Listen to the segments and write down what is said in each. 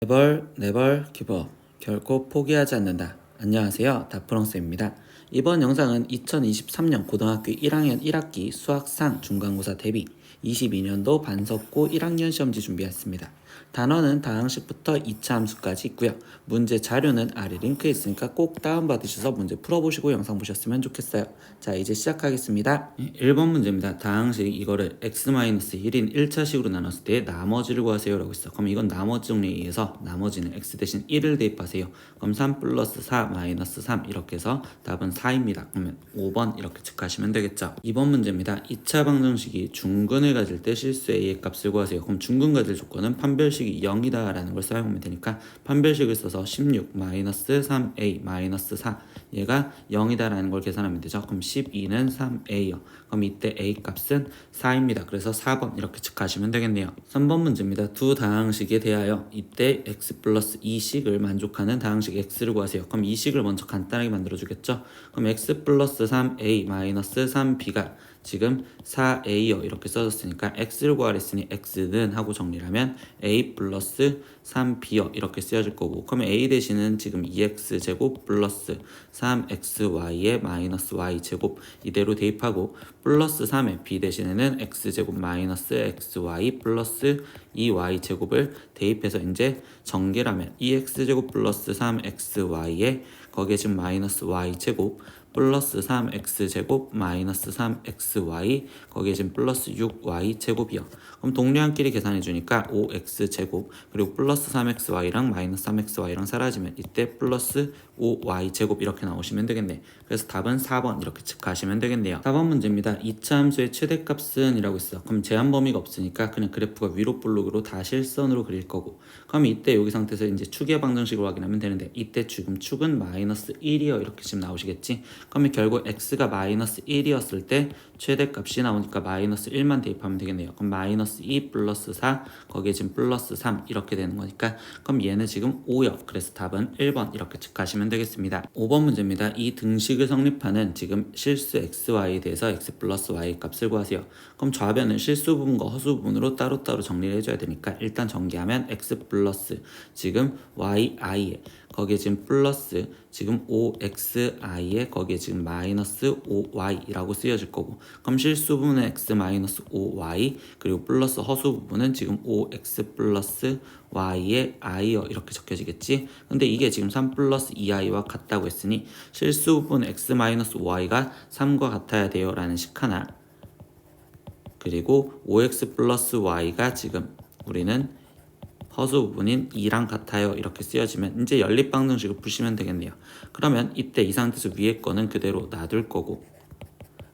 네벌 기브업 결코 포기하지 않는다. 안녕하세요, 다프랑스입니다. 이번 영상은 2023년 고등학교 1학년 1학기 수학상 중간고사 대비 22년도 반석고 1학년 시험지 준비했습니다. 단원은 다항식부터 2차 함수까지 있고요. 문제 자료는 아래 링크에 있으니까 꼭 다운받으셔서 문제 풀어보시고 영상 보셨으면 좋겠어요. 자, 이제 시작하겠습니다. 1번 문제입니다. 다항식 이거를 x-1인 1차식으로 나눴을 때 나머지를 구하세요 라고 있어. 그럼 이건 나머지 정리에 의해서 나머지는 x 대신 1을 대입하세요. 그럼 3 플러스 4 마이너스 3 이렇게 해서 답은 4입니다. 그러면 5번 이렇게 체크하시면 되겠죠. 2번 문제입니다. 2차 방정식이 중근을 가질 때 실수 a의 값을 구하세요. 그럼 중근 가질 조건은 판별식이 0이다 라는 걸 사용하면 되니까 판별식을 써서 16 마이너스 3a 마이너스 4 얘가 0이다 라는 걸 계산하면 되죠. 그럼 12는 3a요. 그럼 이때 a 값은 4입니다. 그래서 4번 이렇게 체크하시면 되겠네요. 3번 문제입니다. 두 다항식에 대하여 이때 x 플러스 2식을 만족하는 다항식 x를 구하세요. 그럼 이 식을 먼저 간단하게 만들어 주겠죠. 그럼 x 플러스 3a 마이너스 3b가 지금 4a요 이렇게 써졌으니까 x를 구하랬으니 x는 하고 정리를 하면 a 플러스 3b요 이렇게 쓰여질 거고, 그러면 a 대신은 지금 2x 제곱 플러스 3xy의 마이너스 y 제곱 이대로 대입하고, 플러스 3의 b 대신에는 x 제곱 마이너스 xy 플러스 2y 제곱을 대입해서 이제 전개를 하면 2x 제곱 플러스 3xy에 거기에 지금 마이너스 y 제곱 플러스 3x 제곱 마이너스 3xy 거기에 지금 플러스 6y 제곱이요. 그럼 동료한끼리 계산해 주니까 5x 제곱 그리고 플러스 3xy랑 마이너스 3xy랑 사라지면 이때 플러스 5y 제곱 이렇게 나오시면 되겠네. 그래서 답은 4번 이렇게 체크하시면 되겠네요. 4번 문제입니다. 2차 함수의 최대값은 이라고 있어. 그럼 제한 범위가 없으니까 그냥 그래프가 위로 볼록으로 다 실선으로 그릴 거고, 그럼 이때 여기 상태에서 이제 축의 방정식으로 확인하면 되는데 이때 지금 축은 마이너스 1이요 이렇게 지금 나오시겠지. 그러면 결국 x가 마이너스 1이었을 때 최대값이 나오니까 마이너스 1만 대입하면 되겠네요. 그럼 마이너스 2 플러스 4 거기에 지금 플러스 3 이렇게 되는 거니까 그럼 얘는 지금 5요. 그래서 답은 1번 이렇게 체크하시면 되겠습니다. 5번 문제입니다. 이 등식을 성립하는 지금 실수 xy에 대해서 x 플러스 y 값을 구하세요. 그럼 좌변은 실수 부분과 허수 부분으로 따로따로 정리를 해줘야 되니까 일단 전개하면 x 플러스 지금 yi에 거기에 지금 플러스 지금 5xi에 거기에 지금 마이너스 5y라고 쓰여질 거고, 그럼 실수 부분은 x 마이너스 5y 그리고 플러스 허수 부분은 지금 5x 플러스 y의 i요 이렇게 적혀지겠지. 근데 이게 지금 3 플러스 2i와 같다고 했으니 실수 부분 x 마이너스 5y가 3과 같아야 돼요 라는 식 하나, 그리고 5x 플러스 y가 지금 우리는 허수 부분인 2랑 같아요 이렇게 쓰여지면 이제 연립방정식을 푸시면 되겠네요. 그러면 이때 이 상태에서 위에 거는 그대로 놔둘 거고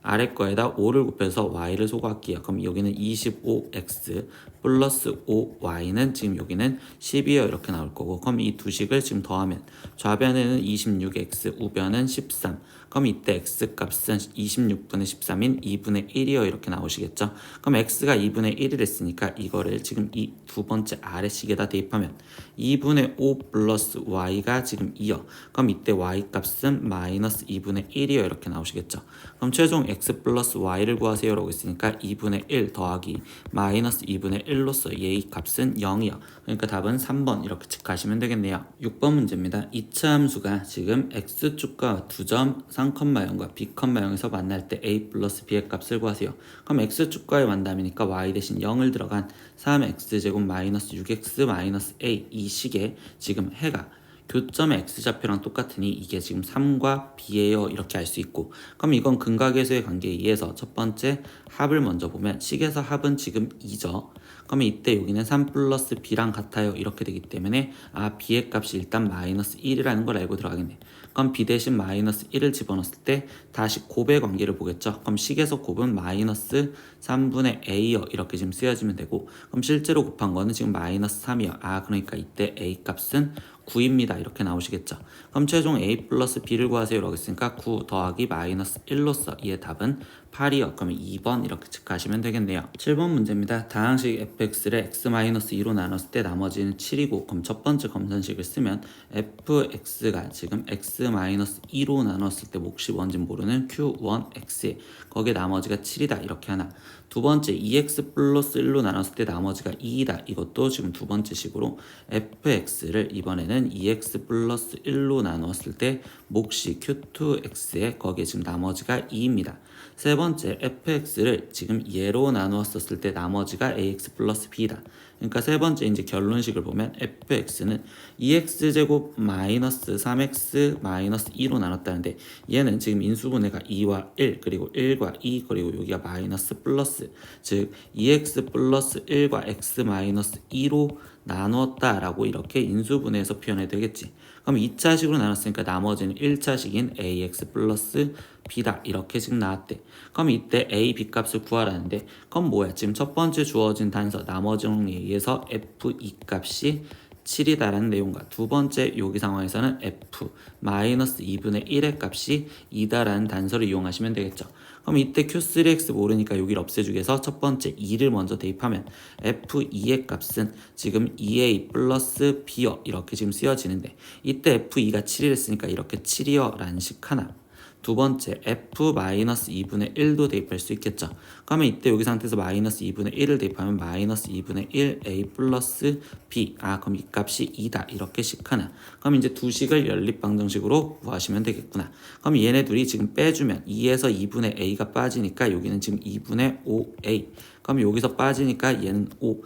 아래 거에다 5를 곱해서 y를 소거할게요. 그럼 여기는 25x 플러스 5y는 지금 여기는 12요 이렇게 나올 거고, 그럼 이 두 식을 지금 더하면 좌변에는 26x 우변은 13, 그럼 이때 x 값은 26분의 13인 2분의 1이요 이렇게 나오시겠죠. 그럼 x가 2분의 1을 했으니까 이거를 지금 이 두 번째 아래식에다 대입하면 2분의 5 플러스 y가 지금 2요. 그럼 이때 y 값은 마이너스 2분의 1이요 이렇게 나오시겠죠. 그럼 최종 x 플러스 y를 구하세요 라고 했으니까 2분의 1 더하기 마이너스 2분의 1로서 얘의 값은 0이요. 그러니까 답은 3번 이렇게 체크하시면 되겠네요. 6번 문제입니다. 2차 함수가 지금 x축과 두 점 3,0과 b,0에서 만날 때 a 플러스 b의 값을 구하세요. 그럼 x축과의 만남이니까 y 대신 0을 들어간 3x제곱 마이너스 6x 마이너스 a 이 식에 지금 해가 교점의 x좌표랑 똑같으니 이게 지금 3과 b예요 이렇게 알 수 있고, 그럼 이건 근각계수의 관계에 의해서 첫 번째 합을 먼저 보면 식에서 합은 지금 2죠. 그러면 이때 여기는 3 플러스 b랑 같아요 이렇게 되기 때문에 b의 값이 일단 마이너스 1이라는 걸 알고 들어가겠네. 그럼 b 대신 마이너스 1을 집어넣었을 때 다시 곱의 관계를 보겠죠. 그럼 식에서 곱은 마이너스 3분의 a요 이렇게 지금 쓰여지면 되고, 그럼 실제로 곱한 거는 지금 마이너스 3이요. 그러니까 이때 a 값은 9입니다 이렇게 나오시겠죠. 그럼 최종 a 플러스 b를 구하세요 라고 했으니까 9 더하기 마이너스 1로서 이의 답은 8이요. 그러면 2번 이렇게 체크하시면 되겠네요. 7번 문제입니다. 다항식 fx를 x-2로 나눴을 때 나머지는 7이고 그럼 첫 번째 검산식을 쓰면 fx가 지금 x-2로 나눴을 때 몫이 뭔지 모르는 q1x에 거기에 나머지가 7이다 이렇게 하나. 두 번째 2x 플러스 1로 나눴을 때 나머지가 2이다. 이것도 지금 두 번째 식으로 fx를 이번에는 2x 플러스 1로 나눴을 때 몫이 q2x에 거기에 지금 나머지가 2입니다. 세 번째 fx를 지금 얘로 나누었을 때 나머지가 ax 플러스 b다. 그러니까 세 번째 이제 결론식을 보면 fx는 2x제곱 마이너스 3x 마이너스 2로 나눴다는데 얘는 지금 인수분해가 2와 1 그리고 1과 2 그리고 여기가 마이너스 플러스 즉 2x 플러스 1과 x 마이너스 2로 나누었다라고 이렇게 인수분해해서 표현해야 되겠지. 그럼 2차식으로 나눴으니까 나머지는 1차식인 ax 플러스 b다 이렇게 지금 나왔대. 그럼 이때 a, b 값을 구하라는데 그럼 뭐야? 지금 첫 번째 주어진 단서 나머지 정리에 의해서 f2 값이 7이다라는 내용과 두 번째 여기 상황에서는 f 마이너스 2분의 1의 값이 2다라는 단서를 이용하시면 되겠죠. 그럼 이때 q3x 모르니까 여기를 없애주기 위해서 첫 번째 2를 먼저 대입하면 f2의 값은 지금 2a 플러스 b여 이렇게 지금 쓰여지는데 이때 f2가 7을 했으니까 이렇게 7이여 라는 식 하나. 두 번째 f-2분의 1도 대입할 수 있겠죠. 그러면 이때 여기 상태에서 마이너스 2분의 1을 대입하면 마이너스 2분의 1 a 플러스 b 그럼 이 값이 2다 이렇게 식 하나. 그럼 이제 두 식을 연립방정식으로 구하시면 되겠구나. 그럼 얘네 둘이 지금 빼주면 2에서 2분의 a가 빠지니까 여기는 지금 2분의 5a 그럼 여기서 빠지니까 얘는 5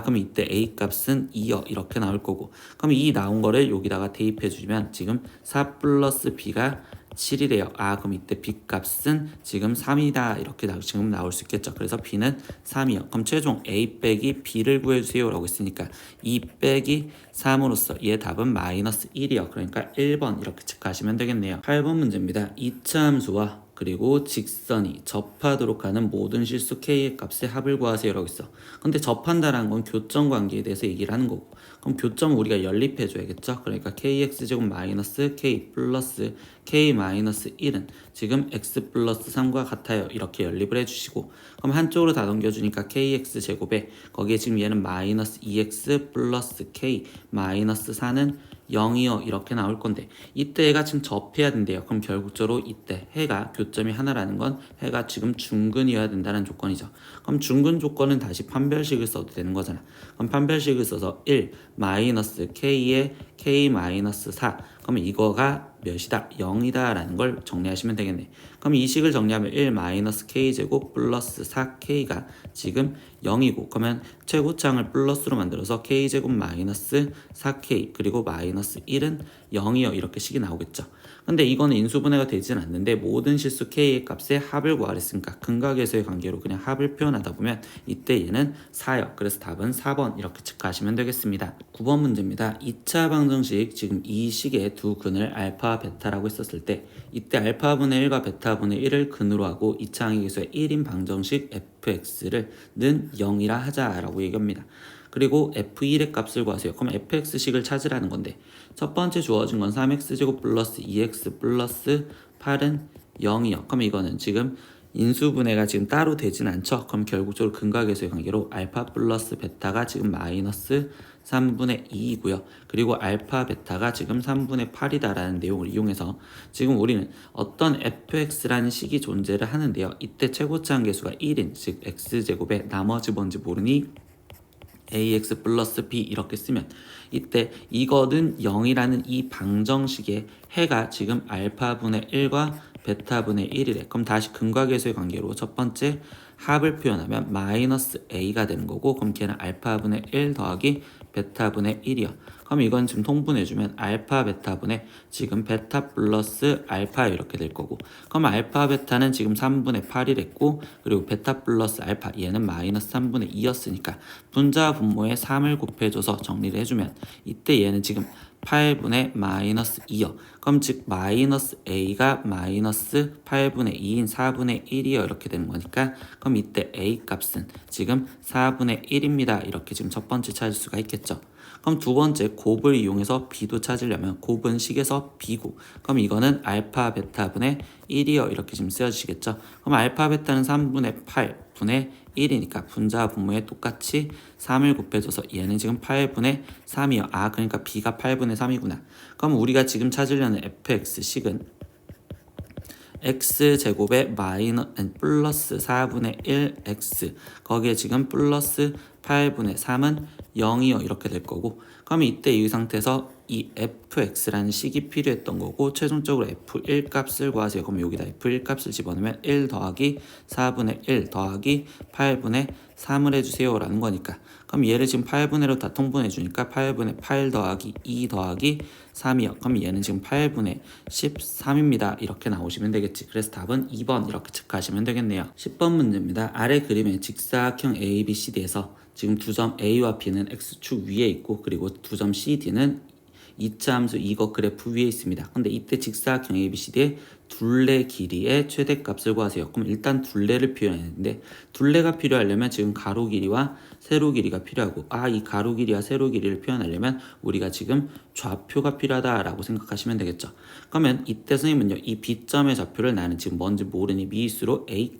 그럼 이때 a 값은 2여 이렇게 나올 거고 그럼 이 나온 거를 여기다가 대입해 주시면 지금 4 플러스 b가 7이래요. 그럼 이때 b 값은 지금 3이다 이렇게 지금 나올 수 있겠죠. 그래서 b는 3이요. 그럼 최종 a 빼기 b를 구해주세요 라고 했으니까 2 빼기 3으로써 얘 답은 마이너스 1이요. 그러니까 1번 이렇게 체크하시면 되겠네요. 8번 문제입니다. 2차 함수와 그리고 직선이 접하도록 하는 모든 실수 k의 값의 합을 구하세요 라고 있어. 근데 접한다라는 건 교점 관계에 대해서 얘기를 하는 거고 그럼 교점을 우리가 연립해 줘야겠죠. 그러니까 kx제곱 마이너스 k 플러스 k 마이너스 1은 지금 x 플러스 3과 같아요 이렇게 연립을 해주시고 그럼 한쪽으로 다 넘겨주니까 kx제곱에 거기에 지금 얘는 마이너스 2x 플러스 k 마이너스 4는 0이요 이렇게 나올 건데 이때 해가 지금 접해야 된대요. 그럼 결국적으로 이때 해가 교점이 하나라는 건 해가 지금 중근이어야 된다는 조건이죠. 그럼 중근 조건은 다시 판별식을 써도 되는 거잖아. 그럼 판별식을 써서 1 마이너스 k에 k 마이너스 4 그러면 이거가 몇이다? 0이다 라는 걸 정리하시면 되겠네. 그럼 이 식을 정리하면 1 마이너스 k제곱 플러스 4k가 지금 0이고 그러면 최고창을 플러스로 만들어서 k제곱 마이너스 4k 그리고 마이너스 1은 0이요 이렇게 식이 나오겠죠. 근데 이거는 인수분해가 되진 않는데 모든 실수 k의 값의 합을 구하랬으니까 근각에서의 관계로 그냥 합을 표현하다 보면 이때 얘는 4요. 그래서 답은 4번 이렇게 체크하시면 되겠습니다. 9번 문제입니다. 2차 방정식 지금 이 식의 두 근을 알파 베타라고 했었을 때 이때 알파분의 1과 베타분의 1을 근으로 하고 2차 항의계수의 1인 방정식 fx를 는 0이라 하자라고 얘기합니다. 그리고 f1의 값을 구하세요. 그럼 fx식을 찾으라는 건데 첫 번째 주어진 건 3x제곱 플러스 2x 플러스 8은 0이요. 그럼 이거는 지금 인수분해가 지금 따로 되진 않죠. 그럼 결국적으로 근각에서의 관계로 알파 플러스 베타가 지금 마이너스 3분의 2이고요. 그리고 알파 베타가 지금 3분의 8이다라는 내용을 이용해서 지금 우리는 어떤 fx라는 식이 존재를 하는데요. 이때 최고차 함계수가 1인 즉 x제곱에 나머지 뭔지 모르니 ax 플러스 b 이렇게 쓰면 이때 이거는 0이라는 이 방정식의 해가 지금 알파분의 1과 베타분의 1이래. 그럼 다시 근각계수의 관계로 첫 번째 합을 표현하면 마이너스 a가 되는 거고 그럼 걔는 알파분의 1 더하기 베타분의 1이요. 그럼 이건 지금 통분해주면 알파 베타분의 지금 베타 플러스 알파 이렇게 될 거고 그럼 알파 베타는 지금 3분의 8이랬고 그리고 베타 플러스 알파 얘는 마이너스 3분의 2였으니까 분자와 분모에 3을 곱해줘서 정리를 해주면 이때 얘는 지금 8분의 마이너스 2요. 그럼 즉 마이너스 a가 마이너스 8분의 2인 4분의 1이요. 이렇게 되는 거니까 그럼 이때 a 값은 지금 4분의 1입니다. 이렇게 지금 첫 번째 찾을 수가 있겠죠. 그럼 두 번째 곱을 이용해서 b도 찾으려면 곱은 식에서 b고 그럼 이거는 알파 베타분의 1이요. 이렇게 지금 쓰여주시겠죠. 그럼 알파 베타는 3분의 8분의 1이니까 분자와 분모에 똑같이 3을 곱해줘서 얘는 지금 8분의 3이요. 아 그러니까 b가 8분의 3이구나. 그럼 우리가 지금 찾으려는 fx식은 x제곱에 플러스 4분의 1x 거기에 지금 플러스 8분의 3은 0이요. 이렇게 될 거고 그럼 이때 이 상태에서 이 fx라는 식이 필요했던 거고 최종적으로 f1 값을 구하세요. 그럼 여기다 f1 값을 집어넣으면 1 더하기 4분의 1 더하기 8분의 3을 해주세요 라는 거니까 그럼 얘를 지금 8분의로 다 통분해 주니까 8분의 8 더하기 2 더하기 3이요. 그럼 얘는 지금 8분의 13입니다. 이렇게 나오시면 되겠지. 그래서 답은 2번 이렇게 체크하시면 되겠네요. 10번 문제입니다. 아래 그림의 직사각형 ABCD에서 지금 두 점 A와 B는 X축 위에 있고 그리고 두 점 CD는 2차 함수 이거 그래프 위에 있습니다. 근데 이때 직사각형 ABCD의 둘레 길이의 최대값을 구하세요. 그럼 일단 둘레를 필요했는데 둘레가 필요하려면 지금 가로 길이와 세로 길이가 필요하고 이 가로 길이와 세로 길이를 표현하려면 우리가 지금 좌표가 필요하다라고 생각하시면 되겠죠. 그러면 이때 선생님은요 이 B점의 좌표를 나는 지금 뭔지 모르니 미수로 A,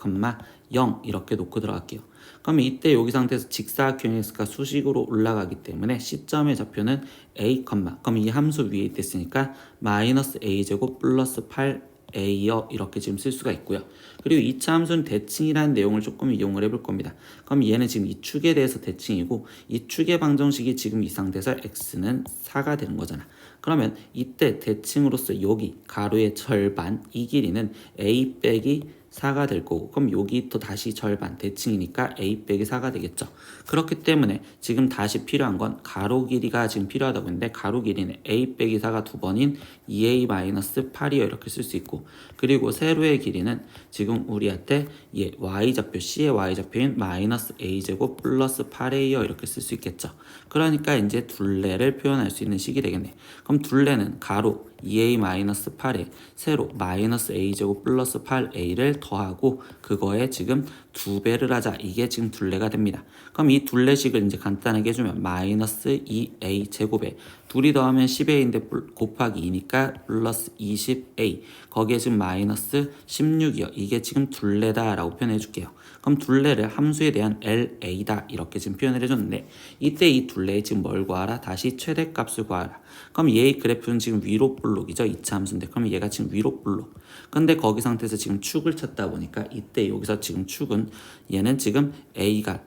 0 이렇게 놓고 들어갈게요. 그러면 이때 여기 상태에서 직사각형 x가 수식으로 올라가기 때문에 C점의 좌표는 A, 그럼 이 함수 위에 있댔으니까 마이너스 a제곱 플러스 8a요 이렇게 지금 쓸 수가 있고요. 그리고 2차 함수는 대칭이라는 내용을 조금 이용을 해볼 겁니다. 그럼 얘는 지금 이 축에 대해서 대칭이고 이 축의 방정식이 지금 이 상태에서 x는 4가 되는 거잖아. 그러면 이때 대칭으로서 여기 가로의 절반 이 길이는 a 빼기 4가 될 거고 그럼 여기 또 다시 절반 대칭이니까 a 빼기 4가 되겠죠. 그렇기 때문에 지금 다시 필요한 건 가로 길이가 지금 필요하다고 했는데 가로 길이는 a 빼기 4가 두 번인 2a-8이요 이렇게 쓸 수 있고 그리고 세로의 길이는 지금 우리한테 y좌표 C의 y좌표인 마이너스 a제곱 플러스 8a요 이렇게 쓸 수 있겠죠. 그러니까 이제 둘레를 표현할 수 있는 식이 되겠네. 그럼 둘레는 가로 2a-8에 세로 마이너스 a제곱 플러스 8a를 더하고 그거에 지금 2배를 하자. 이게 지금 둘레가 됩니다. 그럼 이 둘레식을 이제 간단하게 해주면 마이너스 2a 제곱에 둘이 더하면 10a인데 곱하기 2니까 플러스 20a 거기에 지금 마이너스 16이요. 이게 지금 둘레다 라고 표현해 줄게요. 그럼 둘레를 함수에 대한 LA다 이렇게 지금 표현을 해줬는데 이때 이 둘레에 지금 뭘 구하라? 다시 최대값을 구하라. 그럼 얘의 그래프는 지금 위로 볼록이죠. 2차 함수인데 그럼 얘가 지금 위로 볼록. 근데 거기 상태에서 지금 축을 찾다 보니까 이때 여기서 지금 축은 얘는 지금 A가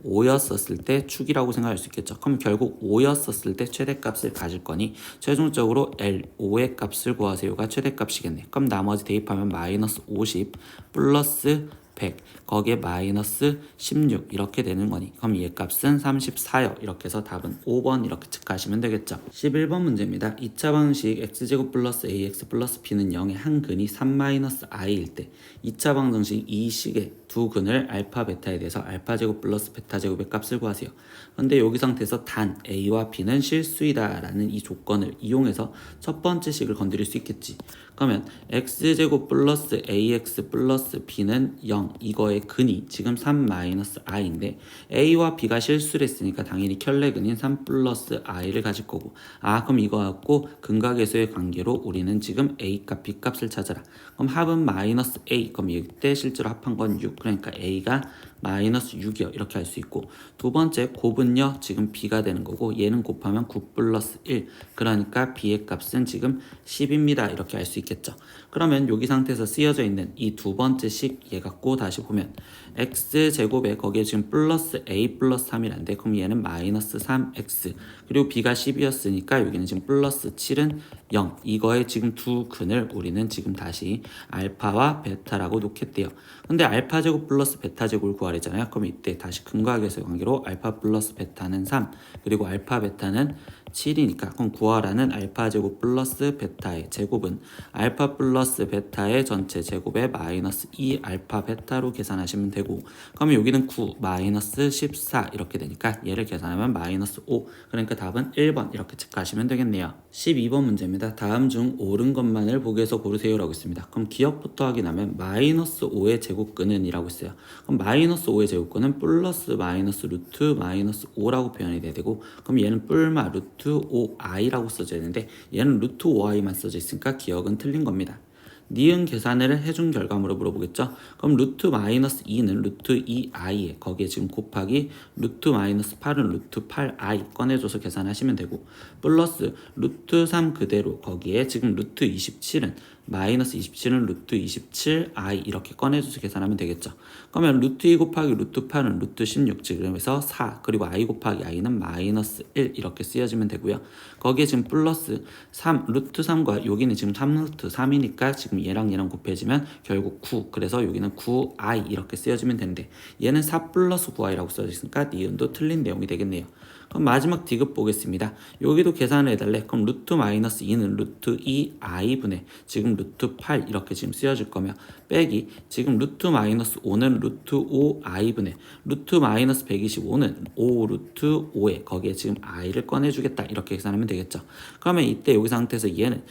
5였었을 때 축이라고 생각할 수 있겠죠. 그럼 결국 5였었을 때 최대값을 가질 거니 최종적으로 L5의 값을 구하세요가 최대값이겠네. 그럼 나머지 대입하면 마이너스 50 플러스 100 거기에 마이너스 16 이렇게 되는 거니 그럼 얘 값은 34요. 이렇게 해서 답은 5번 이렇게 체크하시면 되겠죠. 11번 문제입니다. 2차 방정식 x제곱 플러스 ax 플러스 b는 0의 한 근이 3-i일 때 2차 방정식 이 식의 두 근을 알파 베타에 대해서 알파 제곱 플러스 베타 제곱의 값을 구하세요. 그런데 여기 상태에서 단 a와 b는 실수이다 라는 이 조건을 이용해서 첫 번째 식을 건드릴 수 있겠지. 그러면 x제곱 플러스 ax 플러스 b는 0 이거의 근이 지금 3-i인데 a와 b가 실수를 했으니까 당연히 켤레근인 3 플러스 i를 가질 거고 그럼 이거 갖고 근각에서의 관계로 우리는 지금 a값 b값을 찾아라. 그럼 합은 마이너스 a 그럼 이때 실제로 합한 건 6 그러니까 a가 마이너스 6이요 이렇게 할 수 있고 두 번째 곱은요 지금 b가 되는 거고 얘는 곱하면 9 플러스 1 그러니까 b의 값은 지금 10입니다 이렇게 할 수 있겠죠. 그러면 여기 상태에서 쓰여져 있는 이 두 번째 식 얘 갖고 다시 보면 x제곱에 거기에 지금 플러스 a 플러스 3이란데 그럼 얘는 마이너스 3x 그리고 b가 10이었으니까 여기는 지금 플러스 7은 0 이거의 지금 두 근을 우리는 지금 다시 알파와 베타라고 놓겠대요. 근데 알파 제곱 플러스 베타 제곱을 구하랬잖아요. 그럼 이때 다시 근각에서의 관계로 알파 플러스 베타는 3 그리고 알파 베타는 7이니까 그럼 구하라는 알파 제곱 플러스 베타의 제곱은 알파 플러스 베타의 전체 제곱에 마이너스 2 알파 베타로 계산하시면 되고, 그러면 여기는 9 마이너스 14 이렇게 되니까 얘를 계산하면 마이너스 5. 그러니까 답은 1번 이렇게 체크하시면 되겠네요. 12번 문제입니다. 다음 중 옳은 것만을 보기에서 고르세요 라고 있습니다. 그럼 기억부터 확인하면 마이너스 5의 제곱근은 이라고 있어요. 그럼 마이너스 5의 제곱근은 플러스 마이너스 루트 마이너스 5라고 표현이 돼야 되고, 그럼 얘는 뿔마 루트 5i라고 써져 있는데 얘는 루트 5i만 써져 있으니까 기억은 틀린 겁니다. 니은 계산을 해준 결과물을 물어보겠죠. 그럼 루트 마이너스 2는 루트 2i에 거기에 지금 곱하기 루트 마이너스 8은 루트 8i 꺼내줘서 계산하시면 되고, 플러스 루트 3 그대로 거기에 지금 루트 27은 마이너스 27은 루트 27i 이렇게 꺼내줘서 계산하면 되겠죠. 그러면 루트 2 곱하기 루트 8은 루트 16, 지금에서 4 그리고 i 곱하기 i는 마이너스 1 이렇게 쓰여지면 되고요. 거기에 지금 플러스 3 루트 3과 여기는 지금 3 루트 3이니까 지금 얘랑 얘랑 곱해지면 결국 9, 그래서 여기는 9i 이렇게 쓰여지면 되는데 얘는 4 플러스 9i라고 써져 있으니까 니은도 틀린 내용이 되겠네요. 그럼 마지막 디귿 보겠습니다. 여기도 계산을 해달래. 그럼 루트 마이너스 2는 루트 2i분의 지금 루트 8 이렇게 지금 쓰여질 거면 빼기 지금 루트 마이너스 5는 루트 5i분의 루트 마이너스 125는 5 루트 5에 거기에 지금 i를 꺼내주겠다 이렇게 계산하면 되겠죠. 그러면 이때 여기 상태에서 얘는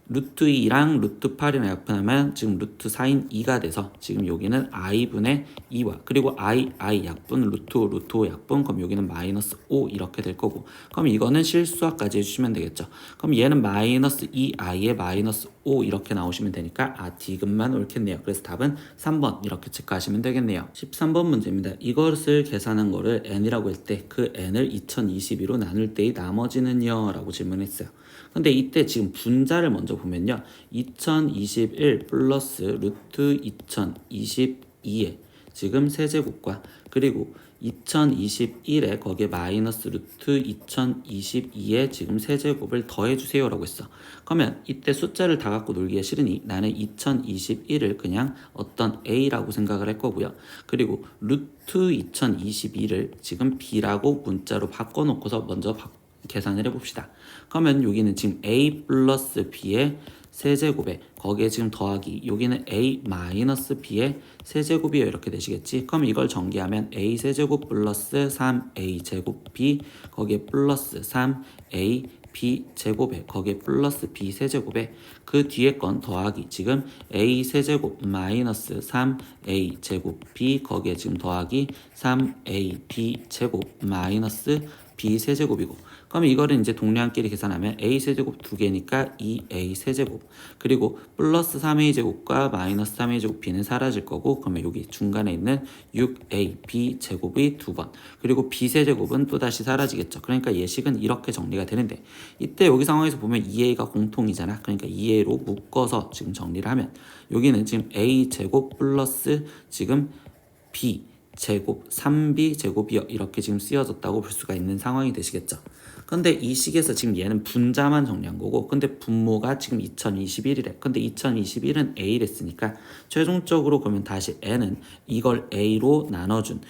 루트 2랑 루트 8이랑 약분하면 지금 루트 4인 2가 돼서 지금 여기는 i분의 2와 그리고 i 약분 루트 5 루트 5 약분, 그럼 여기는 마이너스 5 이렇게 될 거고, 그럼 이거는 실수화까지 해주시면 되겠죠. 그럼 얘는 마이너스 2i에 마이너스 5 이렇게 나오시면 되니까 디귿만 옳겠네요. 그래서 답은 3번 이렇게 체크하시면 되겠네요. 13번 문제입니다. 이것을 계산한 거를 n이라고 할 때 그 n을 2022로 나눌 때의 나머지는요? 라고 질문했어요. 근데 이때 지금 분자를 먼저 보면요. 2021 플러스 루트 2022에 지금 세제곱과 그리고 2021에 거기에 마이너스 루트 2022에 지금 세제곱을 더해주세요 라고 했어. 그러면 이때 숫자를 다 갖고 놀기가 싫으니 나는 2021을 그냥 어떤 a라고 생각을 할 거고요. 그리고 루트 2022를 지금 b라고 문자로 바꿔놓고서 먼저 계산을 해봅시다. 그러면 여기는 지금 a 플러스 b의 세제곱에 거기에 지금 더하기 여기는 a 마이너스 b의 세제곱이에요 이렇게 되시겠지. 그럼 이걸 전개하면 a 세제곱 플러스 3a 제곱 b 거기에 플러스 3a b 제곱에 거기에 플러스 b 세제곱에 그 뒤에 건 더하기 지금 a 세제곱 마이너스 3a 제곱 b 거기에 지금 더하기 3a b 제곱 마이너스 b 세제곱이고, 그럼 이거를 이제 동량끼리 계산하면 a 세제곱 2개니까 2a 세제곱 그리고 플러스 3a 제곱과 마이너스 3a 제곱 b는 사라질 거고, 그러면 여기 중간에 있는 6a b 제곱이 2번 그리고 b 세제곱은 또다시 사라지겠죠. 그러니까 예식은 이렇게 정리가 되는데 이때 여기 상황에서 보면 2a가 공통이잖아. 그러니까 2a로 묶어서 지금 정리를 하면 여기는 지금 a 제곱 플러스 지금 b 제곱 3b 제곱이요 이렇게 지금 쓰여졌다고 볼 수가 있는 상황이 되시겠죠. 근데 이 식에서 지금 얘는 분자만 정리한 거고, 근데 분모가 지금 2021이래. 근데 2021은 a랬으니까 최종적으로 그러면 다시 n은 이걸 a로 나눠준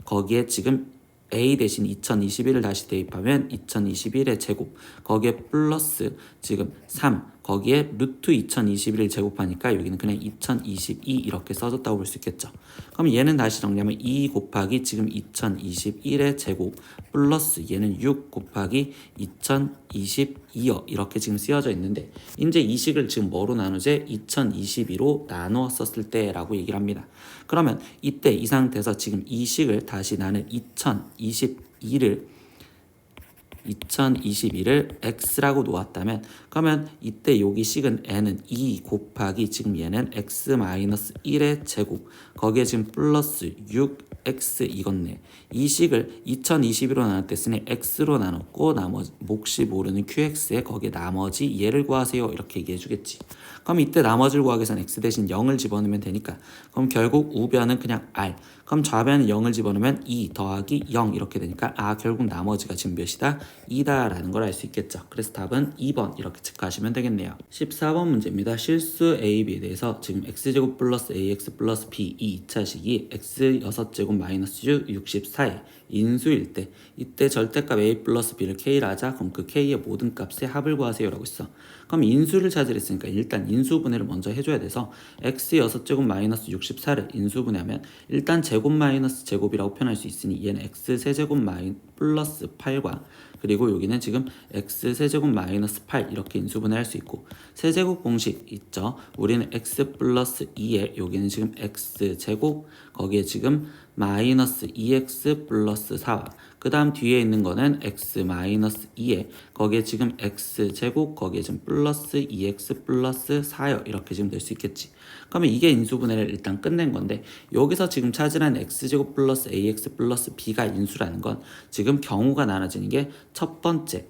거기에 지금 a 대신 2021을 다시 대입하면 2021의 제곱 거기에 플러스 지금 3 거기에 루트 2021을 제곱하니까 여기는 그냥 2022 이렇게 써졌다고 볼 수 있겠죠. 그럼 얘는 다시 정리하면 2 곱하기 지금 2021의 제곱 플러스 얘는 6 곱하기 2022여 이렇게 지금 쓰여져 있는데 이제 이 식을 지금 뭐로 나누지? 2022로 나누었었을 때 라고 얘기를 합니다. 그러면 이때 이 상태에서 지금 이 식을 다시 나는 2022를 x라고 놓았다면 그러면 이때 여기 식은 n은 2 곱하기 지금 얘는 x-1의 제곱 거기에 지금 플러스 6x 이건네. 이 식을 2022로 나눴댔으니 x로 나눴고 나머지 몫이 모르는 qx에 거기에 나머지 얘를 구하세요 이렇게 얘기해 주겠지. 그럼 이때 나머지를 구하기 위해서는 x 대신 0을 집어넣으면 되니까 그럼 결국 우변은 그냥 r 그럼 좌변에 0을 집어넣으면 2 더하기 0 이렇게 되니까 결국 나머지가 지금 몇이다? 2다 라는 걸 알 수 있겠죠. 그래서 답은 2번 이렇게 체크하시면 되겠네요. 14번 문제입니다. 실수 a, b에 대해서 지금 x제곱 플러스 ax 플러스 b 이 2차식이 x 6제곱 마이너스 64의 인수일 때 이때 절대값 a 플러스 b를 k라 하자. 그럼 그 k의 모든 값의 합을 구하세요 라고 했어. 그럼 인수를 찾으랬으니까 일단 인수분해를 먼저 해줘야 돼서 x 6제곱 마이너스 64를 인수분해하면 일단 제곱 마이너스 제곱이라고 표현할 수 있으니 얘는 x 세제곱 플러스 8과 그리고 여기는 지금 x 세제곱 마이너스 8 이렇게 인수분해할 수 있고 세제곱 공식 있죠. 우리는 x 플러스 2에 여기는 지금 x 제곱 거기에 지금 마이너스 2x 플러스 4와 그 다음 뒤에 있는 거는 x 마이너스 2에 거기에 지금 x 제곱 거기에 지금 플러스 2x 플러스 4요 이렇게 지금 될 수 있겠지. 그러면 이게 인수분해를 일단 끝낸 건데 여기서 지금 찾으란 x제곱 플러스 ax 플러스 b가 인수라는 건 지금 경우가 나눠지는 게 첫 번째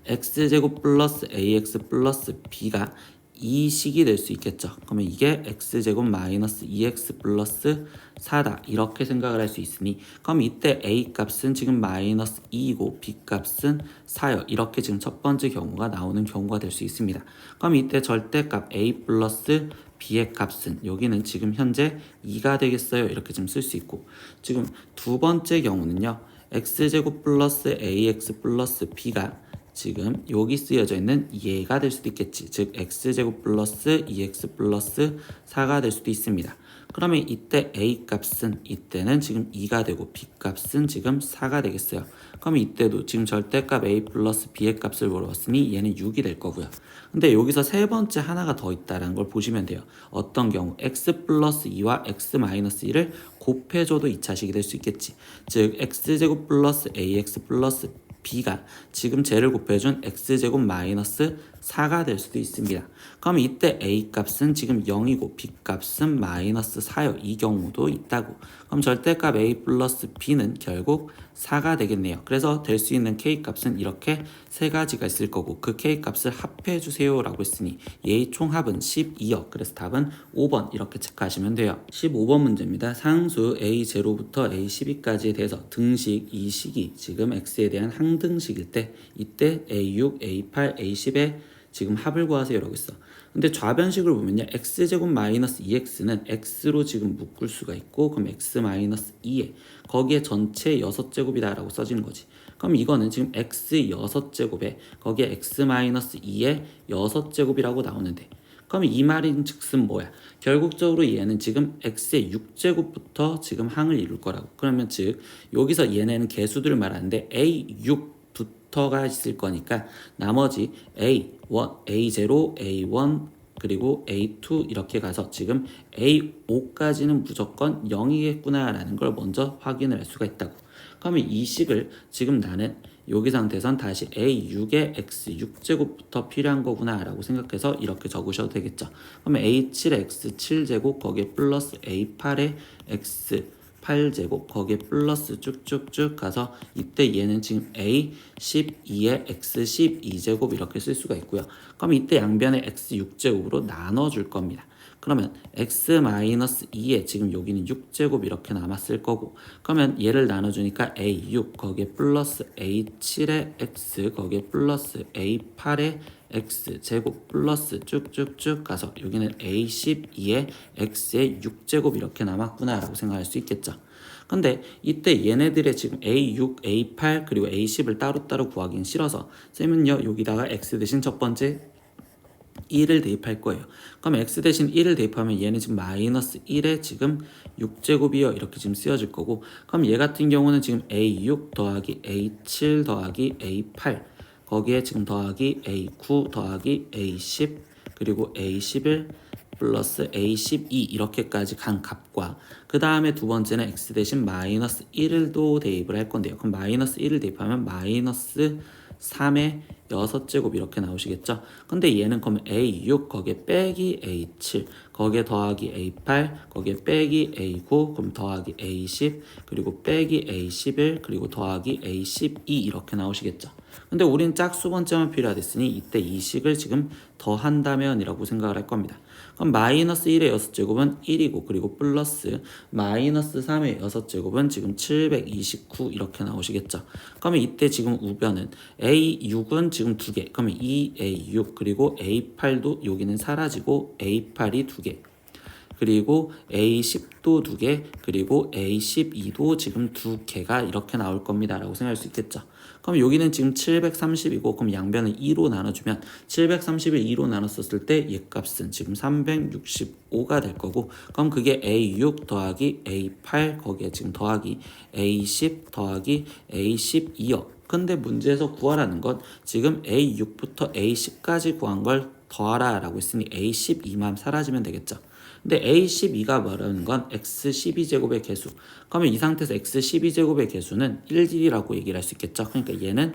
x제곱 플러스 ax 플러스 b가 이 식이 될 수 있겠죠. 그러면 이게 x제곱 마이너스 2x 플러스 4다 이렇게 생각을 할 수 있으니 그럼 이때 a 값은 지금 마이너스 2이고 b 값은 4요. 이렇게 지금 첫 번째 경우가 나오는 경우가 될 수 있습니다. 그럼 이때 절대값 a 플러스 b의 값은 여기는 지금 현재 2가 되겠어요. 이렇게 좀 쓸 수 있고 지금 두 번째 경우는요. x제곱 플러스 ax 플러스 b가 지금 여기 쓰여져 있는 얘가 될 수도 있겠지. 즉 x제곱 플러스 2x 플러스 4가 될 수도 있습니다. 그러면 이때 a 값은 이때는 지금 2가 되고 b 값은 지금 4가 되겠어요. 그럼 이때도 지금 절대값 a 플러스 b의 값을 물어봤으니 얘는 6이 될 거고요. 근데 여기서 세 번째 하나가 더 있다는 걸 보시면 돼요. 어떤 경우 x 플러스 2와 x 마이너스 2를 곱해줘도 2차식이 될 수 있겠지. 즉 x제곱 플러스 ax 플러스 b가 지금 쟤를 곱해준 x제곱 마이너스 4가 될 수도 있습니다. 그럼 이때 a 값은 지금 0이고 b 값은 마이너스 4요. 이 경우도 있다고. 그럼 절대값 a 플러스 b는 결국 4가 되겠네요. 그래서 될 수 있는 k 값은 이렇게 세 가지가 있을 거고 그 k 값을 합해 주세요 라고 했으니 얘의 총합은 12요. 그래서 답은 5번 이렇게 체크하시면 돼요. 15번 문제입니다. 상수 a0부터 a12까지에 대해서 등식 이 식이 지금 x에 대한 항등식일 때 이때 a6, a8, a10의 지금 합을 구하세요 라고 했어. 근데 좌변식을 보면요. x제곱 마이너스 2x는 x로 지금 묶을 수가 있고 그럼 x 마이너스 2에 거기에 전체 6제곱이다 라고 써지는 거지. 그럼 이거는 지금 x 6제곱에 거기에 x 마이너스 2에 6제곱이라고 나오는데 그럼 이 말인 즉슨 뭐야? 결국적으로 얘는 지금 x의 6제곱부터 지금 항을 이룰 거라고. 그러면 즉 여기서 얘네는 개수들을 말하는데 a6 부터가 있을 거니까 나머지 A1, A0, A1 그리고 A2 이렇게 가서 지금 A5까지는 무조건 0이겠구나 라는 걸 먼저 확인을 할 수가 있다고. 그러면 이 식을 지금 나는 여기 상태에선 다시 A6의 X 6제곱부터 필요한 거구나 라고 생각해서 이렇게 적으셔도 되겠죠. 그러면 A7의 X 7제곱 거기에 플러스 A8의 X 8제곱 거기에 플러스 쭉쭉쭉 가서 이때 얘는 지금 A12에 X12제곱 이렇게 쓸 수가 있고요. 그럼 이때 양변에 X6제곱으로 나눠줄 겁니다. 그러면 x-2에 지금 여기는 6제곱 이렇게 남았을 거고 그러면 얘를 나눠주니까 a6 거기에 플러스 a7의 x 거기에 플러스 a8의 x 제곱 플러스 쭉쭉쭉 가서 여기는 a12의 x의 6제곱 이렇게 남았구나 라고 생각할 수 있겠죠. 근데 이때 얘네들의 지금 a6, a8 그리고 a10을 따로따로 구하기는 싫어서 쌤은요 여기다가 x 대신 첫 번째 1을 대입할 거예요. 그럼 x 대신 1을 대입하면 얘는 지금 마이너스 1에 지금 6제곱이요 이렇게 지금 쓰여질 거고 그럼 얘 같은 경우는 지금 a6 더하기 a7 더하기 a8 거기에 지금 더하기 a9 더하기 a10 그리고 a11 플러스 a12 이렇게까지 간 값과 그 다음에 두 번째는 x 대신 마이너스 1을 또 대입을 할 건데요. 그럼 마이너스 1을 대입하면 마이너스 3의 6제곱 이렇게 나오시겠죠. 근데 얘는 그러면 A6 거기에 빼기 A7 거기에 더하기 A8 거기에 빼기 A9 그럼 더하기 A10 그리고 빼기 A11 그리고 더하기 A12 이렇게 나오시겠죠. 근데 우린 짝수 번째만 필요하댔으니 이때 이 식을 지금 더한다면 이라고 생각을 할 겁니다. 그럼 마이너스 1의 6제곱은 1이고 그리고 플러스 마이너스 3의 6제곱은 지금 729 이렇게 나오시겠죠. 그러면 이때 지금 우변은 A6은 지금 2개, 그러면 2A6 그리고 A8도 여기는 사라지고 A8이 2개, 그리고 A10도 2개, 그리고 A12도 지금 2개가 이렇게 나올 겁니다 라고 생각할 수 있겠죠. 그럼 여기는 지금 730이고 그럼 양변을 2로 나눠주면 730을 2로 나눴었을 때 얘 값은 지금 365가 될 거고, 그럼 그게 A6 더하기 A8 거기에 지금 더하기 A10 더하기 A12요. 근데 문제에서 구하라는 건 지금 A6부터 A10까지 구한 걸 더하라 라고 했으니 A12만 사라지면 되겠죠. 근데 A12가 말하는 건 X12제곱의 개수. 그러면 이 상태에서 X12제곱의 개수는 1이라고 얘기를 할 수 있겠죠. 그러니까 얘는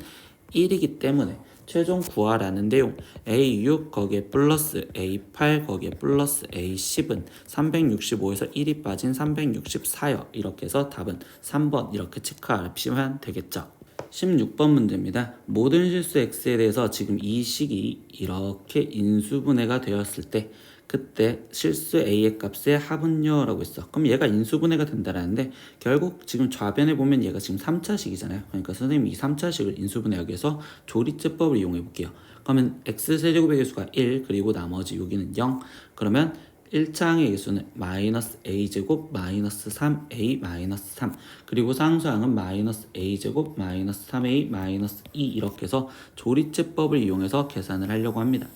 1이기 때문에 최종 구하라는 내용 A6 거기에 플러스 A8 거기에 플러스 A10은 365에서 1이 빠진 364요. 이렇게 해서 답은 3번 이렇게 체크하시면 되겠죠. 16번 문제입니다. 모든 실수 x에 대해서 지금 이 식이 이렇게 인수분해가 되었을 때 그때 실수 a의 값의 합은요라고 했어. 그럼 얘가 인수분해가 된다라는데 결국 지금 좌변에 보면 얘가 지금 3차식이잖아요. 그러니까 선생님이 이 3차식을 인수분해하기 위해서 조리제법을 이용해 볼게요. 그러면 x세제곱의 개수가 1 그리고 나머지 여기는 0. 그러면 1차항의 개수는 마이너스 a제곱 마이너스 3a 마이너스 3 그리고 상수항은 마이너스 a제곱 마이너스 3a 마이너스 2 이렇게 해서 조리제법을 이용해서 계산을 하려고 합니다.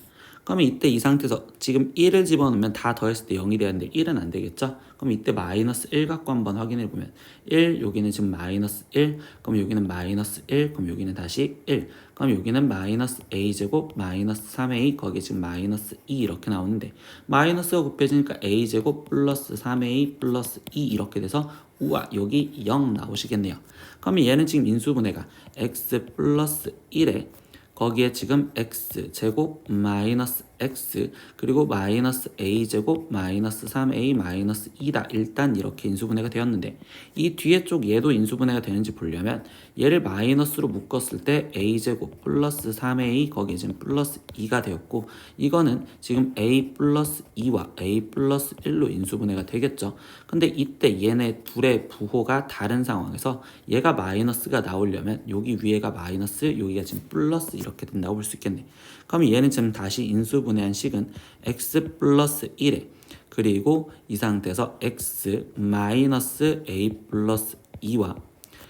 그러면 이때 이 상태에서 지금 1을 집어넣으면 다 더했을 때 0이 되는데 1은 안 되겠죠? 그럼 이때 마이너스 1 갖고 한번 확인해 보면 1 여기는 지금 마이너스 1 그럼 여기는 마이너스 1 그럼 여기는 다시 1 그럼 여기는 마이너스 a제곱 마이너스 3a 거기에 지금 마이너스 2 이렇게 나오는데 마이너스가 곱해지니까 a제곱 플러스 3a 플러스 2 이렇게 돼서 우와 여기 0 나오시겠네요. 그러면 얘는 지금 인수분해가 x 플러스 1에 거기에 지금 x 제곱 마이너스 x 그리고 마이너스 a 제곱 마이너스 3a 마이너스 2다. 일단 이렇게 인수분해가 되었는데 이 뒤에 쪽 얘도 인수분해가 되는지 보려면 얘를 마이너스로 묶었을 때 a 제곱 플러스 3a 거기에 지금 플러스 2가 되었고 이거는 지금 a 플러스 2와 a 플러스 1로 인수분해가 되겠죠. 근데 이때 얘네 둘의 부호가 다른 상황에서 얘가 마이너스가 나오려면 여기 위에가 마이너스 여기가 지금 플러스 이렇게 된다고 볼 수 있겠네. 그럼 얘는 지금 다시 인수분해한 식은 x 플러스 1에 그리고 이 상태에서 x 마이너스 a 플러스 2와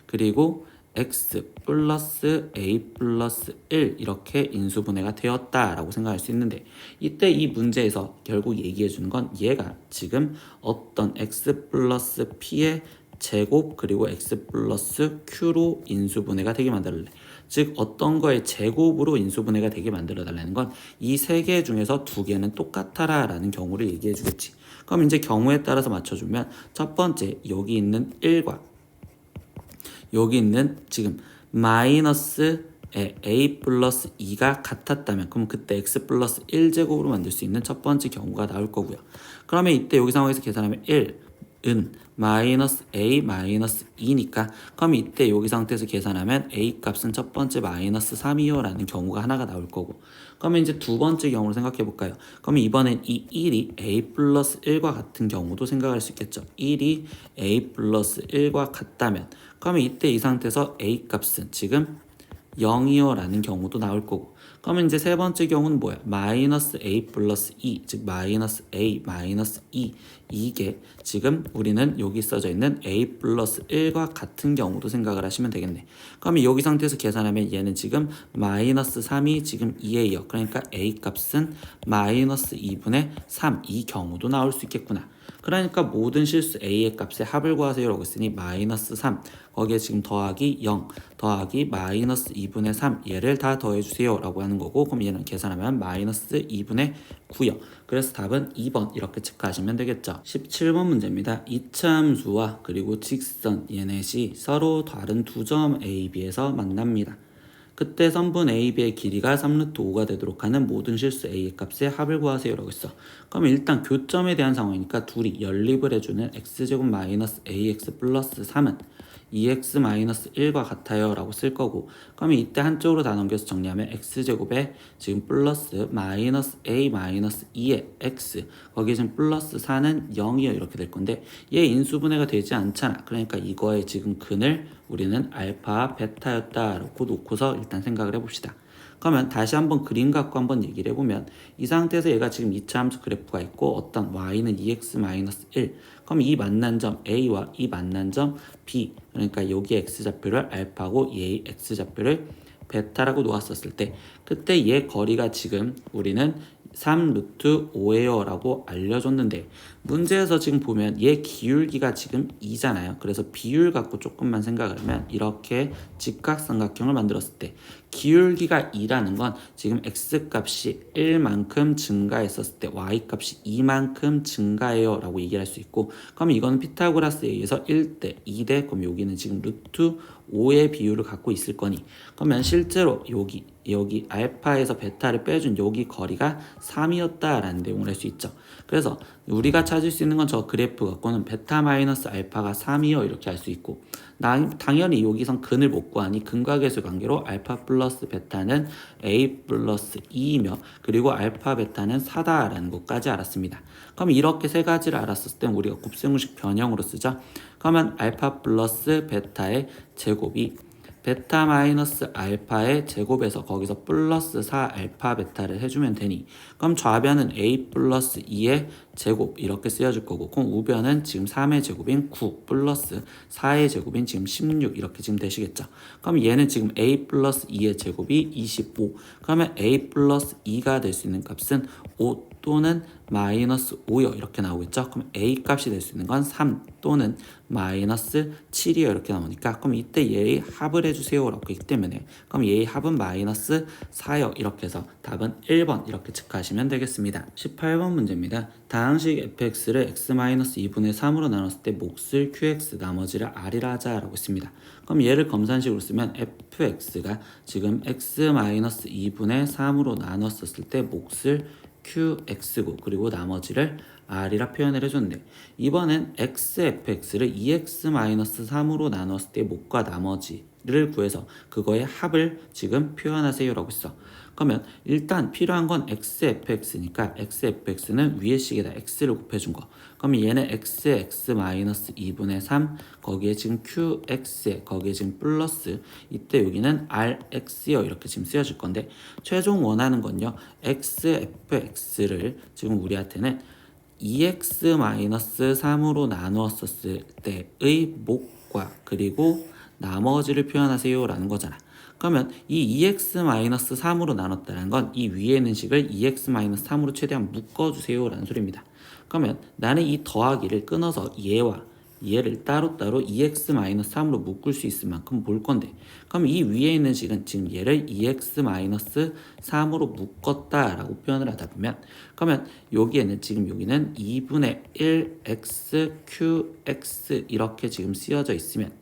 그리고 x 플러스 a 플러스 1 이렇게 인수분해가 되었다라고 생각할 수 있는데 이때 이 문제에서 결국 얘기해 주는 건 얘가 지금 어떤 x 플러스 p의 제곱 그리고 x 플러스 q로 인수분해가 되게 만들래. 즉 어떤 거의 제곱으로 인수분해가 되게 만들어 달라는 건 이 세 개 중에서 두 개는 똑같아라 라는 경우를 얘기해 주겠지. 그럼 이제 경우에 따라서 맞춰주면 첫 번째 여기 있는 1과 여기 있는 지금 마이너스 a 플러스 2가 같았다면 그럼 그때 x 플러스 1제곱으로 만들 수 있는 첫 번째 경우가 나올 거고요. 그러면 이때 여기 상황에서 계산하면 1은 마이너스 a 마이너스 2니까 그럼 이때 여기 상태에서 계산하면 a 값은 첫 번째 마이너스 3이요 라는 경우가 하나가 나올 거고, 그러면 이제 두 번째 경우를 생각해 볼까요? 그러면 이번엔 이 1이 a 플러스 1과 같은 경우도 생각할 수 있겠죠. 1이 a 플러스 1과 같다면 그러면 이때 이 상태에서 a 값은 지금 0이요 라는 경우도 나올 거고, 그러면 이제 세 번째 경우는 뭐야? 마이너스 a 플러스 2, 즉 마이너스 a 마이너스 2 이게 지금 우리는 여기 써져 있는 a 플러스 1과 같은 경우도 생각을 하시면 되겠네. 그러면 여기 상태에서 계산하면 얘는 지금 마이너스 3이 지금 2예요. 그러니까 a 값은 마이너스 2분의 3 이 경우도 나올 수 있겠구나. 그러니까 모든 실수 a의 값의 합을 구하세요 라고 했으니 마이너스 3 거기에 지금 더하기 0 더하기 마이너스 2분의 3 얘를 다 더해주세요 라고 하는 거고, 그럼 얘는 계산하면 마이너스 2분의 9요. 그래서 답은 2번 이렇게 체크하시면 되겠죠. 17번 문제입니다. 이차함수와 그리고 직선 얘넷이 서로 다른 두 점 A, B에서 만납니다. 그때 선분 AB의 길이가 3루트 5가 되도록 하는 모든 실수 A의 값의 합을 구하세요 라고 했어. 그럼 일단 교점에 대한 상황이니까 둘이 연립을 해주는 x제곱 마이너스 ax 플러스 3은 2x-1과 같아요 라고 쓸 거고, 그러면 이때 한쪽으로 다 넘겨서 정리하면 x제곱에 지금 플러스 마이너스 a 마이너스 2의 x, 거기에 지금 플러스 4는 0이요 이렇게 될 건데, 얘 인수분해가 되지 않잖아. 그러니까 이거의 지금 근을 우리는 알파 베타였다 라고 놓고서 일단 생각을 해봅시다. 그러면 다시 한번 그림 갖고 한번 얘기를 해보면, 이 상태에서 얘가 지금 2차 함수 그래프가 있고 어떤 y는 2x-1, 그럼 이 만난 점 a와 이 만난 점 b, 그러니까 여기 x좌표를 알파고 얘의 x좌표를 베타라고 놓았었을 때, 그때 얘 거리가 지금 우리는 3루트 5예요 라고 알려줬는데, 문제에서 지금 보면 얘 기울기가 지금 2잖아요. 그래서 비율 갖고 조금만 생각을 하면 이렇게 직각삼각형을 만들었을 때 기울기가 2라는 건 지금 x값이 1만큼 증가했었을 때 y값이 2만큼 증가해요 라고 얘기할 수 있고, 그럼 이거는 피타고라스에 의해서 1대 2대, 그럼 여기는 지금 루트 5의 비율을 갖고 있을 거니, 그러면 실제로 여기 알파에서 베타를 빼준 여기 거리가 3이었다라는 내용을 할 수 있죠. 그래서 우리가 찾을 수 있는 건 저 그래프 갖고는 베타 마이너스 알파가 3이요 이렇게 할 수 있고, 당연히 여기선 근을 못 구하니 근과 계수 관계로 알파 플러스 베타는 a 플러스 2이며 그리고 알파 베타는 4다라는 것까지 알았습니다. 그럼 이렇게 세 가지를 알았을 때 우리가 곱셈공식 변형으로 쓰죠. 그러면 알파 플러스 베타의 제곱이 베타 마이너스 알파의 제곱에서 거기서 플러스 4 알파 베타를 해주면 되니, 그럼 좌변은 a 플러스 2의 제곱 이렇게 쓰여줄 거고, 그럼 우변은 지금 3의 제곱인 9 플러스 4의 제곱인 지금 16 이렇게 지금 되시겠죠. 그럼 얘는 지금 a 플러스 2의 제곱이 25, 그러면 a 플러스 2가 될 수 있는 값은 5 또는 마이너스 5요 이렇게 나오겠죠. 그럼 a 값이 될 수 있는 건 3 또는 마이너스 7이요 이렇게 나오니까, 그럼 이때 얘의 합을 해주세요 라고 했기 때문에, 그럼 얘의 합은 마이너스 4요 이렇게 해서 답은 1번 이렇게 체크하시면 되겠습니다. 18번 문제입니다. 다항식 fx를 x-2분의 3으로 나눴을 때 몫을 qx 나머지를 r이라 하자 라고 했습니다. 그럼 얘를 검산식으로 쓰면 fx가 지금 x-2분의 3으로 나눴었을 때 몫을 qx고 그리고 나머지를 r이라 표현을 해줬는데, 이번엔 xfx를 2x-3으로 나눴을 때 몫과 나머지를 구해서 그거의 합을 지금 표현하세요 라고 했어. 그러면 일단 필요한 건 xfx니까 xfx는 위의 식에다 x를 곱해준 거, 그러면 얘는 xx-2분의 3 거기에 지금 qx에 거기에 지금 플러스, 이때 여기는 rx요 이렇게 지금 쓰여질 건데, 최종 원하는 건요 xfx를 지금 우리한테는 2x-3으로 나누었었을 때의 몫과 그리고 나머지를 표현하세요 라는 거잖아. 그러면 이 2x-3으로 나눴다는 건 이 위에 있는 식을 2x-3으로 최대한 묶어주세요 라는 소리입니다. 그러면 나는 이 더하기를 끊어서 얘와 얘를 따로따로 2x-3으로 묶을 수 있을 만큼 볼 건데, 그럼 이 위에 있는 식은 지금 얘를 2x-3으로 묶었다 라고 표현을 하다 보면, 그러면 여기에는 지금 여기는 2분의 1x qx 이렇게 지금 쓰여져 있으면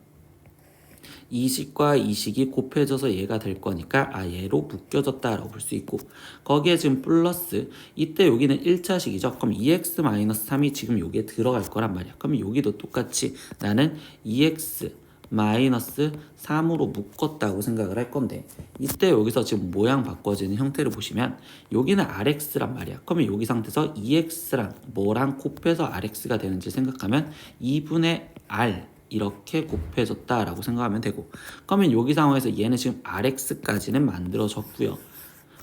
이 식과 이 식이 곱해져서 얘가 될 거니까 얘로 묶여졌다라고 볼 수 있고, 거기에 지금 플러스, 이때 여기는 1차식이죠. 그럼 2x-3이 지금 여기에 들어갈 거란 말이야. 그럼 여기도 똑같이 나는 2x-3으로 묶었다고 생각을 할 건데, 이때 여기서 지금 모양 바꿔지는 형태를 보시면 여기는 rx란 말이야. 그러면 여기 상태에서 2x랑 뭐랑 곱해서 rx가 되는지 생각하면 2분의 r 이렇게 곱해졌다라고 생각하면 되고, 그러면 여기 상황에서 얘는 지금 rx까지는 만들어졌고요.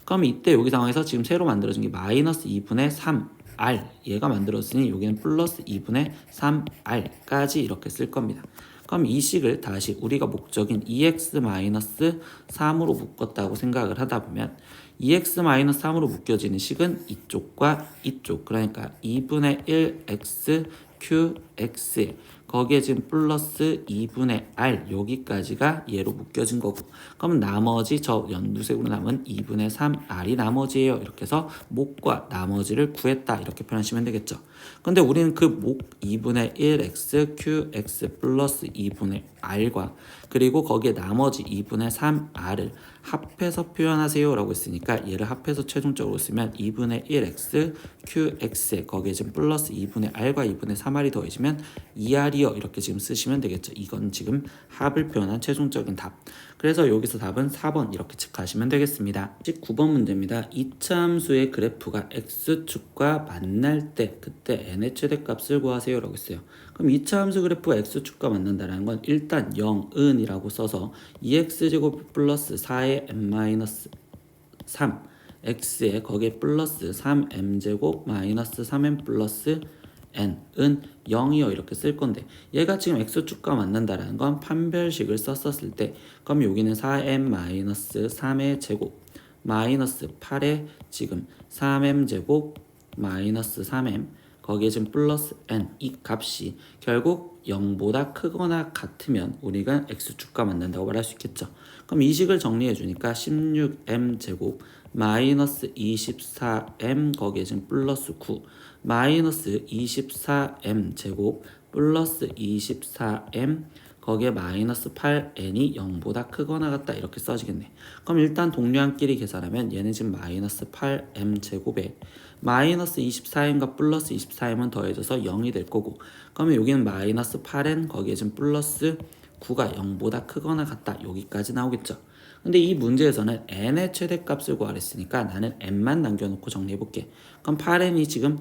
그럼 이때 여기 상황에서 지금 새로 만들어진 게 마이너스 2분의 3r 얘가 만들어졌으니 여기는 플러스 2분의 3r까지 이렇게 쓸 겁니다. 그럼 이 식을 다시 우리가 목적인 2x-3으로 묶었다고 생각을 하다 보면 2x-3으로 묶여지는 식은 이쪽과 이쪽, 그러니까 2분의 1x qx 거기에 지금 플러스 2분의 r 여기까지가 얘로 묶여진 거고, 그럼 나머지 저 연두색으로 남은 2분의 3r이 나머지예요. 이렇게 해서 몫과 나머지를 구했다 이렇게 표현하시면 되겠죠. 근데 우리는 그 몫 2분의 1x qx 플러스 2분의 r과 그리고 거기에 나머지 2분의 3r을 합해서 표현하세요 라고 했으니까 얘를 합해서 최종적으로 쓰면 2분의 1x qx에 거기에 지금 플러스 2분의 r과 2분의 3r이 더해지면 2r이요 이렇게 지금 쓰시면 되겠죠. 이건 지금 합을 표현한 최종적인 답. 그래서 여기서 답은 4번 이렇게 체크하시면 되겠습니다. 19번 문제입니다. 이차 함수의 그래프가 x축과 만날 때 그때 n의 최대값을 구하세요 라고 했어요. 그럼 2차 함수 그래프가 x축과 만난다는 건 일단 0은 이라고 써서 2x제곱 플러스 4의 n-3 x에 거기에 플러스 3m제곱 마이너스 3m 플러스 n은 0이요 이렇게 쓸 건데 얘가 지금 x축과 만난다는 건 판별식을 썼을 때 그럼 여기는 4m-3의 제곱 마이너스 8의 지금 3m 제곱 마이너스 3m 거기에 지금 플러스 n 이 값이 결국 0보다 크거나 같으면 우리가 x축과 만난다고 말할 수 있겠죠. 그럼 이 식을 정리해 주니까 16m 제곱 마이너스 24m 거기에 지금 플러스 9 마이너스 24m 제곱 플러스 24m 거기에 마이너스 8n이 0보다 크거나 같다 이렇게 써지겠네. 그럼 일단 동류한끼리 계산하면 얘는 지금 마이너스 8m 제곱에 마이너스 24m과 플러스 24m은 더해져서 0이 될 거고 그러면 여기는 마이너스 8n 거기에 지금 플러스 9가 0보다 크거나 같다 여기까지 나오겠죠. 근데 이 문제에서는 n의 최대값을 구하랬으니까 나는 n만 남겨놓고 정리해볼게. 그럼 8n이 지금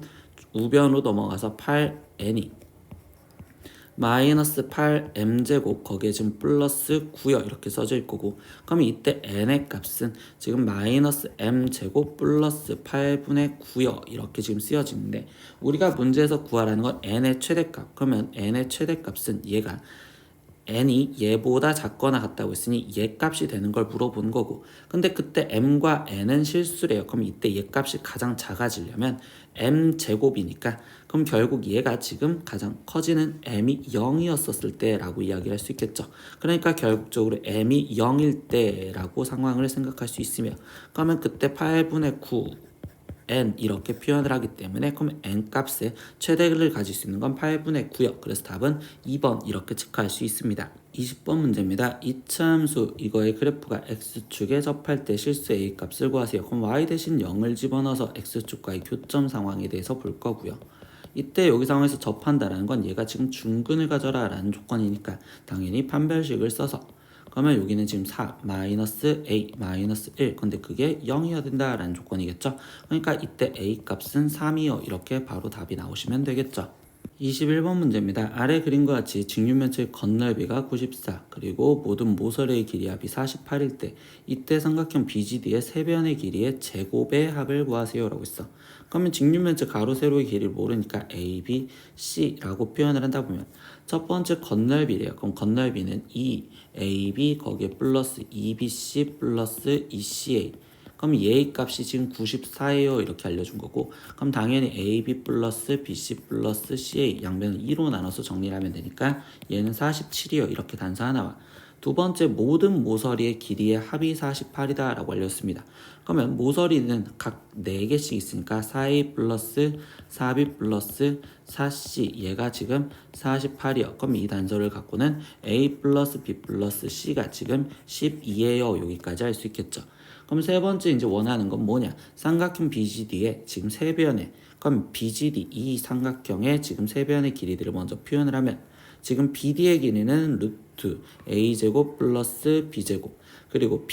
우변으로 넘어가서 8n이 마이너스 8m제곱 거기에 지금 플러스 9요 이렇게 써져 있을 거고 그럼 이때 n의 값은 지금 마이너스 m제곱 플러스 8분의 9요 이렇게 지금 쓰여지는데 우리가 문제에서 구하라는 건 n의 최대값 그러면 n의 최대값은 얘가 n이 얘보다 작거나 같다고 했으니 얘 값이 되는 걸 물어본 거고 근데 그때 m과 n은 실수래요. 그럼 이때 얘 값이 가장 작아지려면 m제곱이니까 그럼 결국 얘가 지금 가장 커지는 m이 0이었었을 때라고 이야기할 수 있겠죠. 그러니까 결국적으로 m이 0일 때라고 상황을 생각할 수 있으며 그러면 그때 8분의 9 n 이렇게 표현을 하기 때문에 그럼 n 값의 최대를 가질 수 있는 건 8분의 9요. 그래서 답은 2번 이렇게 체크할 수 있습니다. 20번 문제입니다. 이차 함수 이거의 그래프가 x축에 접할 때 실수 a 값을 구하세요. 그럼 y 대신 0을 집어넣어서 x축과의 교점 상황에 대해서 볼 거고요. 이때 여기 상황에서 접한다는 건 얘가 지금 중근을 가져라 라는 조건이니까 당연히 판별식을 써서 그러면 여기는 지금 4 마이너스 a 마이너스 1 근데 그게 0이어야 된다라는 조건이겠죠. 그러니까 이때 a 값은 3이요 이렇게 바로 답이 나오시면 되겠죠. 21번 문제입니다. 아래 그림과 같이 직육면체의 건널비가 94 그리고 모든 모서리의 길이 합이 48일 때 이때 삼각형 BGD의 세 변의 길이의 제곱의 합을 구하세요 라고 했어. 그러면 직육면체 가로 세로의 길이를 모르니까 A, B, C라고 표현을 한다 보면 첫 번째 건널비래요. 그럼 건널비는 2AB 거기에 플러스 2BC 플러스 2CA 그럼 얘의 값이 지금 94예요 이렇게 알려준 거고 그럼 당연히 AB 플러스 BC 플러스 CA 양변을 2로 나눠서 정리를 하면 되니까 얘는 47이요 이렇게 단사하나와 두 번째 모든 모서리의 길이의 합이 48이다 라고 알렸습니다. 그러면 모서리는 각 4개씩 있으니까 4A 플러스 4B 플러스 4C 얘가 지금 48이요. 그럼 이 단서를 갖고는 A 플러스 B 플러스 C가 지금 12예요 여기까지 할 수 있겠죠. 그럼 세 번째 이제 원하는 건 뭐냐? 삼각형 BGD의 지금 세 변의 그럼 BGD 이 삼각형의 지금 세 변의 길이들을 먼저 표현을 하면 지금 BD의 길이는 루트 A제곱 플러스 B제곱 그리고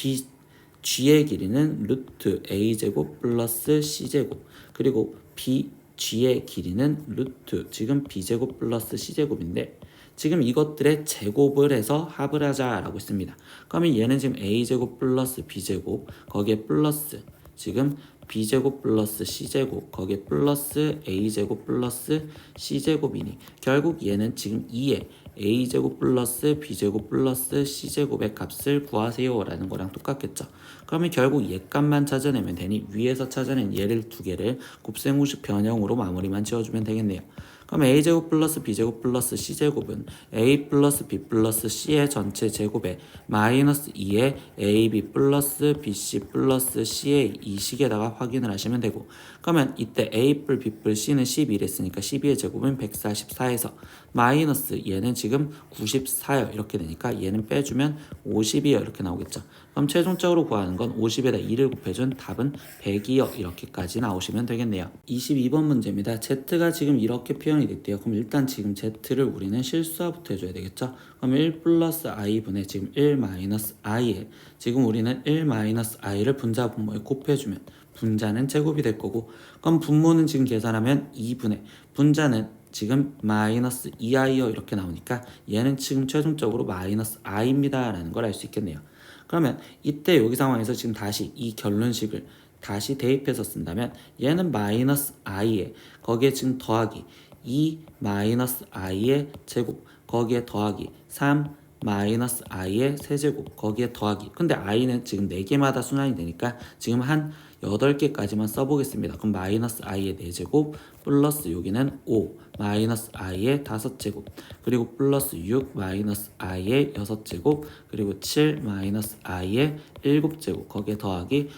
G의 길이는 루트 A제곱 플러스 C제곱 그리고 G의 길이는 루트 지금 B제곱 플러스 C제곱인데 지금 이것들의 제곱을 해서 합을 하자라고 했습니다. 그러면 얘는 지금 A제곱 플러스 B제곱 거기에 플러스 지금 B제곱 플러스 C제곱 거기에 플러스 A제곱 플러스 C제곱이니 결국 얘는 지금 2에 A제곱 플러스 B제곱 플러스 C제곱의 값을 구하세요 라는 거랑 똑같겠죠. 그러면 결국 얘 값만 찾아내면 되니 위에서 찾아낸 얘를 두 개를 곱셈 우식 변형으로 마무리만 지어주면 되겠네요. 그럼 a제곱 플러스 b제곱 플러스 c제곱은 a 플러스 b 플러스 c의 전체 제곱에 마이너스 2의 ab 플러스 bc 플러스 c의 이 식에다가 확인을 하시면 되고, 그러면 이때 a 뿔 b 뿔 c는 11했으니까 12의 제곱은 144에서 마이너스 얘는 지금 94요 이렇게 되니까 얘는 빼주면 50이요 이렇게 나오겠죠. 그럼 최종적으로 구하는 건 50에다 2를 곱해준 답은 100이요 이렇게까지 나오시면 되겠네요. 22번 문제입니다. z가 지금 이렇게 표현이 됐대요. 그럼 일단 지금 z를 우리는 실수화부터 해줘야 되겠죠. 그럼 1 플러스 i분의 지금 1 마이너스 i에 지금 우리는 1 마이너스 i를 분자 분모에 곱해주면 분자는 제곱이 될 거고, 그럼 분모는 지금 계산하면 2분의 분자는 지금 마이너스 2i요 이렇게 나오니까 얘는 지금 최종적으로 마이너스 i입니다 라는 걸 알 수 있겠네요. 그러면 이때 여기 상황에서 지금 다시 이 결론식을 다시 대입해서 쓴다면 얘는 마이너스 i에 거기에 지금 더하기 2 마이너스 i의 제곱 거기에 더하기 3 마이너스 i의 세제곱 거기에 더하기, 근데 i는 지금 4개마다 순환이 되니까 지금 한 8개까지만 써보겠습니다. 그럼 마이너스 i의 4제곱 플러스 여기는 5 마이너스 i의 5제곱 그리고 플러스 6 마이너스 i의 6제곱 그리고 7 마이너스 i의 7제곱 거기에 더하기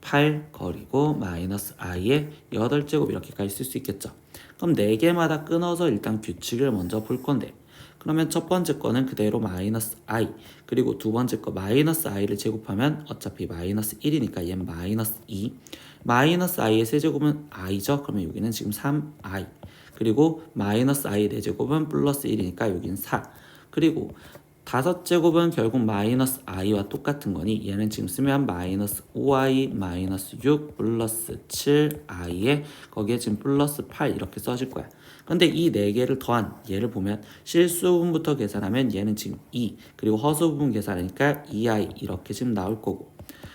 8 거리고 마이너스 i의 8제곱 이렇게까지 쓸 수 있겠죠. 그럼 4개마다 끊어서 일단 규칙을 먼저 볼 건데, 그러면 첫 번째 거는 그대로 마이너스 i 그리고 두 번째 거 마이너스 i를 제곱하면 어차피 마이너스 1이니까 얘는 마이너스 2 마이너스 i의 세제곱은 i죠. 그러면 여기는 지금 3i 그리고 마이너스 i의 4제곱은 플러스 1이니까 여기는 4 그리고 5제곱은 결국 마이너스 i와 똑같은 거니 얘는 지금 쓰면 마이너스 5i 마이너스 6 플러스 7i에 거기에 지금 플러스 8 이렇게 써질 거야. 근데 이 4개를 더한 얘를 보면 실수 부분부터 계산하면 얘는 지금 2 그리고 허수 부분 계산하니까 2i 이렇게 지금 나올 거고,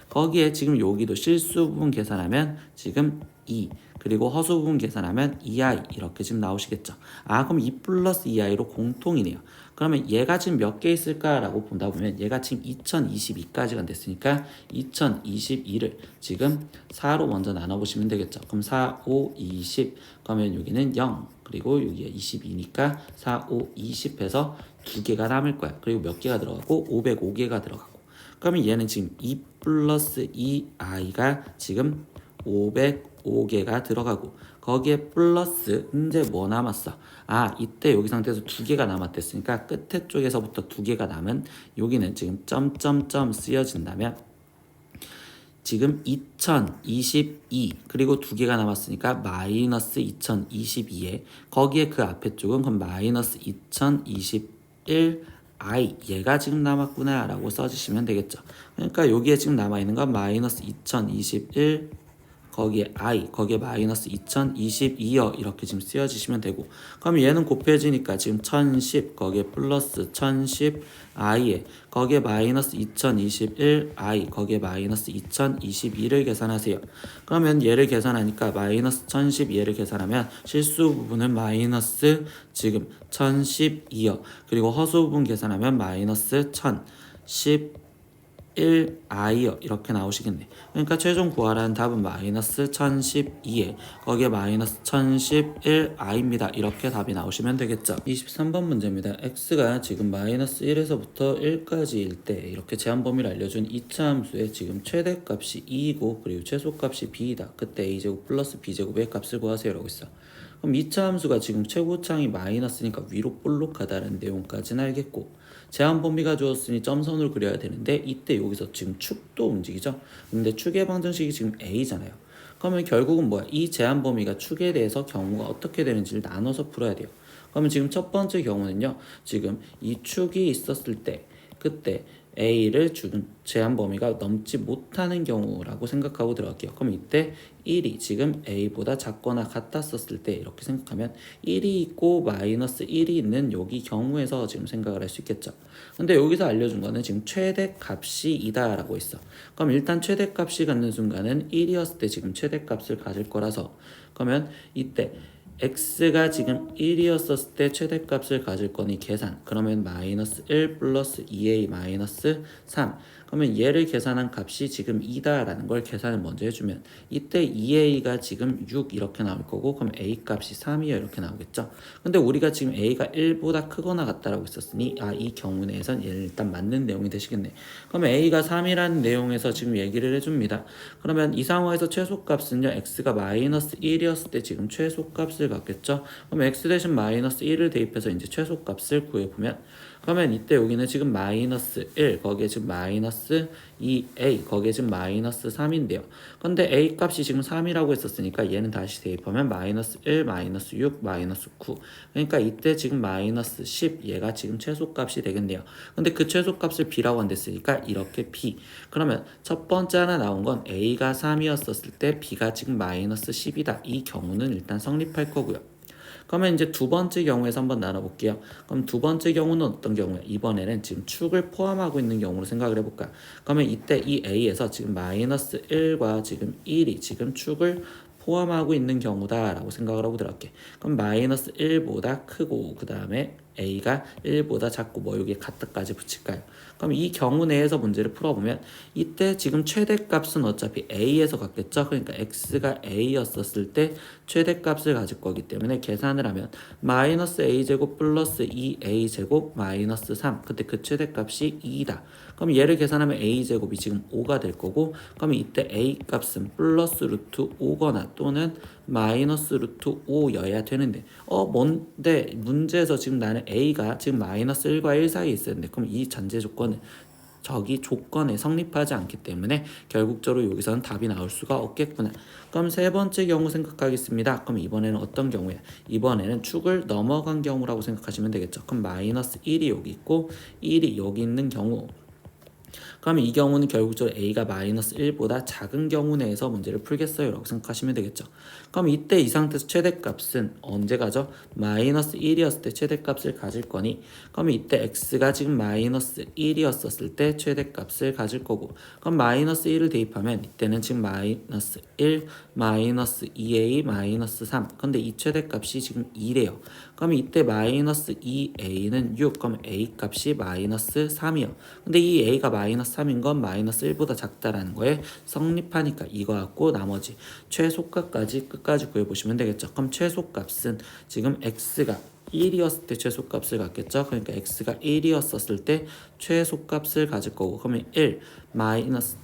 거기에 지금 여기도 실수 부분 계산하면 지금 2 그리고 허수 부분 계산하면 2i 이렇게 지금 나오시겠죠. 아 그럼 2 플러스 2i로 공통이네요. 그러면 얘가 지금 몇 개 있을까라고 본다 보면 얘가 지금 2022까지가 됐으니까 2022를 지금 4로 먼저 나눠보시면 되겠죠. 그럼 4, 5, 20 그러면 여기는 0 그리고 여기가 22니까 4, 5, 20 해서 2개가 남을 거야. 그리고 몇 개가 들어가고 505개가 들어가고, 그러면 얘는 지금 2 플러스 2i가 지금 505개가 들어가고 거기에 플러스 이제 뭐 남았어? 아 이때 여기 상태에서 2개가 남았댔으니까 끝에 쪽에서부터 2개가 남은 여기는 지금 점점점 쓰여진다면 지금 2022 그리고 2개가 남았으니까 마이너스 2022에 거기에 그 앞에 쪽은 그럼 마이너스 2021 i 얘가 지금 남았구나 라고 써주시면 되겠죠. 그러니까 여기에 지금 남아있는 건 마이너스 2021 거기에 i 거기에 마이너스 2022여 이렇게 지금 쓰여지시면 되고, 그럼 얘는 곱해지니까 지금 1010 거기에 플러스 1010 i에 거기에 마이너스 2021 i 거기에 마이너스 2022를 계산하세요. 그러면 얘를 계산하니까 마이너스 1010 얘를 계산하면 실수 부분은 마이너스 지금 1012여 그리고 허수 부분 계산하면 마이너스 1010 1i요 이렇게 나오시겠네. 그러니까 최종 구하라는 답은 마이너스 1012에 거기에 마이너스 1011i입니다. 이렇게 답이 나오시면 되겠죠. 23번 문제입니다. x가 지금 마이너스 1에서부터 1까지일 때 이렇게 제한 범위를 알려준 2차 함수의 지금 최대값이 2이고 그리고 최소값이 b이다. 그때 a제곱 플러스 b제곱의 값을 구하세요 라고 있어. 그럼 2차 함수가 지금 최고창이 마이너스니까 위로 볼록하다는 내용까지는 알겠고, 제한 범위가 주었으니 점선을 그려야 되는데 이때 여기서 지금 축도 움직이죠. 근데 축의 방정식이 지금 a잖아요. 그러면 결국은 뭐야? 이 제한 범위가 축에 대해서 경우가 어떻게 되는지를 나눠서 풀어야 돼요. 그러면 지금 첫 번째 경우는요. 지금 이 축이 있었을 때 그때 a를 주는 제한 범위가 넘지 못하는 경우라고 생각하고 들어갈게요. 그럼 이때 1이 지금 a보다 작거나 같았었을 때 이렇게 생각하면 1이 있고 마이너스 1이 있는 여기 경우에서 지금 생각을 할 수 있겠죠. 근데 여기서 알려준 거는 지금 최대값이 이다 라고 있어. 그럼 일단 최대값이 갖는 순간은 1이었을 때 지금 최대값을 가질 거라서, 그러면 이때 x가 지금 1이었을 때 최대값을 가질 거니 계산. 그러면 마이너스 1 플러스 2a 마이너스 3. 그러면 얘를 계산한 값이 지금 2다라는 걸 계산을 먼저 해주면 이때 2a가 지금 6 이렇게 나올 거고 그럼 a 값이 3이요 이렇게 나오겠죠. 근데 우리가 지금 a가 1보다 크거나 같다라고 있었으니 이 경우 내에선 얘는 일단 맞는 내용이 되시겠네. 그러면 a가 3이라는 내용에서 지금 얘기를 해줍니다. 그러면 이 상황에서 최소값은요 x가 마이너스 1이었을 때 지금 최소값을 갖겠죠. 그럼 x 대신 마이너스 1을 대입해서 이제 최소값을 구해보면 그러면 이때 여기는 지금 마이너스 1 거기에 지금 마이너스 2a 거기에 지금 마이너스 3인데요. 근데 a 값이 지금 3이라고 했었으니까 얘는 다시 대입하면 마이너스 1 마이너스 6 마이너스 9 그러니까 이때 지금 마이너스 10 얘가 지금 최소값이 되겠네요. 근데 그 최소값을 b라고 한댔으니까 이렇게 b 그러면 첫 번째 하나 나온 건 a가 3이었을 때 b가 지금 마이너스 10이다. 이 경우는 일단 성립할 거고요. 그러면 이제 두 번째 경우에서 한번 나눠볼게요. 그럼 두 번째 경우는 어떤 경우야? 이번에는 지금 축을 포함하고 있는 경우로 생각을 해볼까? 그러면 이때 이 a에서 지금 마이너스 1과 지금 1이 지금 축을 포함하고 있는 경우다라고 생각을 하고 들어갈게. 그럼 마이너스 1보다 크고 그 다음에 a가 1보다 작고 뭐 여기에 같다까지 붙일까요? 그럼 이 경우 내에서 문제를 풀어보면 이때 지금 최대값은 어차피 a에서 갔겠죠. 그러니까 x가 a였었을 때 최대값을 가질 거기 때문에 계산을 하면 마이너스 a제곱 플러스 2a제곱 마이너스 3 그때 그 최대값이 2다. 그럼 얘를 계산하면 a제곱이 지금 5가 될 거고 그럼 이때 a 값은 플러스 루트 5거나 또는 마이너스 루트 5여야 되는데 뭔데 문제에서 지금 나는 a가 지금 마이너스 1과 1 사이에 있었는데 그럼 이 전제 조건은 저기 조건에 성립하지 않기 때문에 결국적으로 여기서는 답이 나올 수가 없겠구나. 그럼 세 번째 경우 생각하겠습니다. 그럼 이번에는 어떤 경우야? 이번에는 축을 넘어간 경우라고 생각하시면 되겠죠. 그럼 마이너스 1이 여기 있고 1이 여기 있는 경우 그러면 이 경우는 결국적으로 a가 마이너스 1보다 작은 경우 내에서 문제를 풀겠어요 라고 생각하시면 되겠죠. 그럼 이때 이 상태에서 최대값은 언제 가죠? 마이너스 1이었을 때 최대값을 가질 거니 그럼 이때 x가 지금 마이너스 1이었을 때 최대값을 가질 거고 그럼 마이너스 1을 대입하면 이때는 지금 마이너스 1 마이너스 2a 마이너스 3 근데 이 최대값이 지금 2래요. 그럼 이때 마이너스 2a는 6 그럼 a 값이 마이너스 3이요. 근데 이 a가 마이너스 3인 건 마이너스 1보다 작다라는 거에 성립하니까 이거 갖고 나머지 최소값까지 끝까지 구해보시면 되겠죠. 그럼 최소값은 지금 x가 1이었을 때 최소값을 갖겠죠. 그러니까 x가 1이었을 때 최소값을 가질 거고 그러면 1 마이너스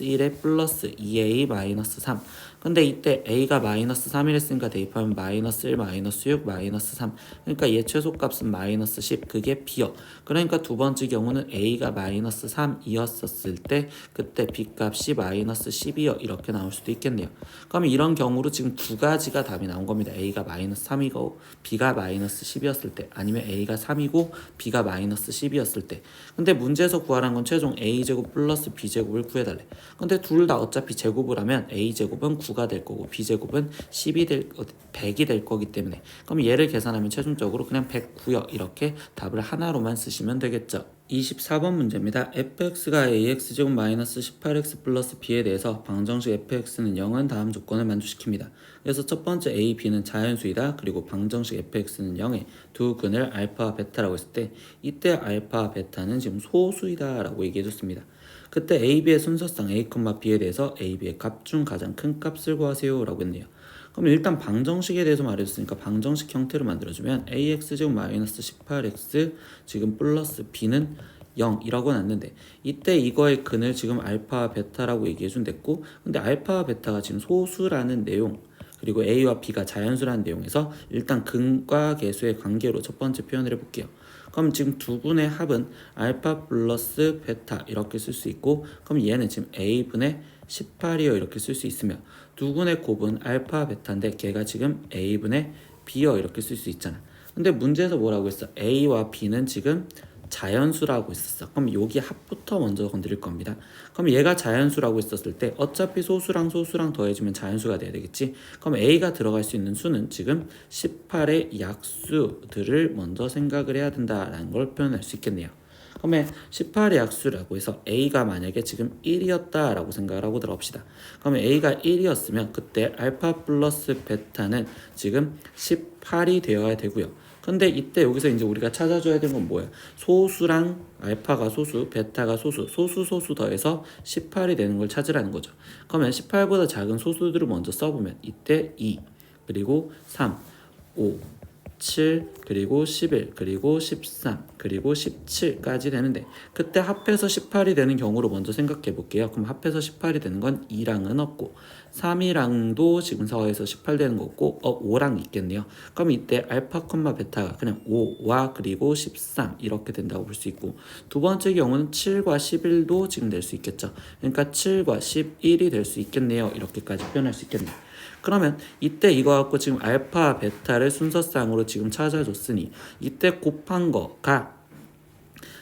1에 플러스 2a 마이너스 3 근데 이때 a가 마이너스 3이랬으니까 대입하면 마이너스 1 마이너스 6 마이너스 3 그러니까 얘 최소값은 마이너스 10 그게 b요. 그러니까 두 번째 경우는 a가 마이너스 3이었을 때 그때 b 값이 마이너스 10이요 이렇게 나올 수도 있겠네요. 그러면 이런 경우로 지금 두 가지가 답이 나온 겁니다. a가 마이너스 3이고 b가 마이너스 10이었을 때 아니면 a가 3이고 b가 마이너스 10이었을 때 근데 문제에서 구하라는 건 최종 a제곱 플러스 b제곱을 구해달래. 근데 둘 다 어차피 제곱을 하면 a제곱은 9가 될 거고 b제곱은 100이 될 거기 때문에 그럼 얘를 계산하면 최종적으로 그냥 109요 이렇게 답을 하나로만 쓰시면 되겠죠. 24번 문제입니다. fx가 ax제곱 마이너스 18x 플러스 b에 대해서 방정식 fx는 0은 다음 조건을 만족시킵니다. 그래서 첫 번째 a, b는 자연수이다. 그리고 방정식 fx는 0의 두 근을 알파와 베타라고 했을 때 이때 알파와 베타는 지금 소수이다 라고 얘기해줬습니다. 그때 a, b의 순서상 a, b에 대해서 a, b의 값 중 가장 큰 값을 구하세요 라고 했네요. 그럼 일단 방정식에 대해서 말해줬으니까 방정식 형태로 만들어주면 ax제곱 마이너스 18x 지금 플러스 b는 0이라고 놨는데 이때 이거의 근을 지금 알파 베타라고 얘기해준댔고 근데 알파 베타가 지금 소수라는 내용 그리고 a와 b가 자연수라는 내용에서 일단 근과 계수의 관계로 첫 번째 표현을 해볼게요. 그럼 지금 두 분의 합은 알파 플러스 베타 이렇게 쓸 수 있고 그럼 얘는 지금 a분의 18이요 이렇게 쓸 수 있으며 두 분의 곱은 알파 베타인데 걔가 지금 a분의 b요 이렇게 쓸 수 있잖아. 근데 문제에서 뭐라고 했어? a와 b는 지금 자연수라고 했었어. 그럼 여기 합부터 먼저 건드릴 겁니다. 그럼 얘가 자연수라고 했었을 때 어차피 소수랑 소수랑 더해지면 자연수가 돼야 되겠지. 그럼 a가 들어갈 수 있는 수는 지금 18의 약수들을 먼저 생각을 해야 된다라는 걸 표현할 수 있겠네요. 그러면 18의 약수라고 해서 A가 만약에 지금 1이었다라고 생각을 하고 들어봅시다. 그러면 A가 1이었으면 그때 알파 플러스 베타는 지금 18이 되어야 되고요. 근데 이때 여기서 이제 우리가 찾아줘야 되는 건 뭐야? 소수랑 알파가 소수, 베타가 소수, 소수 더해서 18이 되는 걸 찾으라는 거죠. 그러면 18보다 작은 소수들을 먼저 써보면 이때 2, 그리고 3, 5, 7, 그리고 11, 그리고 13, 그리고 17까지 되는데 그때 합해서 18이 되는 경우로 먼저 생각해 볼게요. 그럼 합해서 18이 되는 건 2랑은 없고 3이랑도 지금 서에서 18 되는 거 없고 5랑 있겠네요. 그럼 이때 알파, 베타가 그냥 5와 그리고 13 이렇게 된다고 볼 수 있고 두 번째 경우는 7과 11도 지금 낼 수 있겠죠. 그러니까 7과 11이 될 수 있겠네요. 이렇게까지 표현할 수 있겠네요. 그러면 이때 이거 갖고 지금 알파, 베타를 순서상으로 지금 찾아줬으니 이때 곱한 거가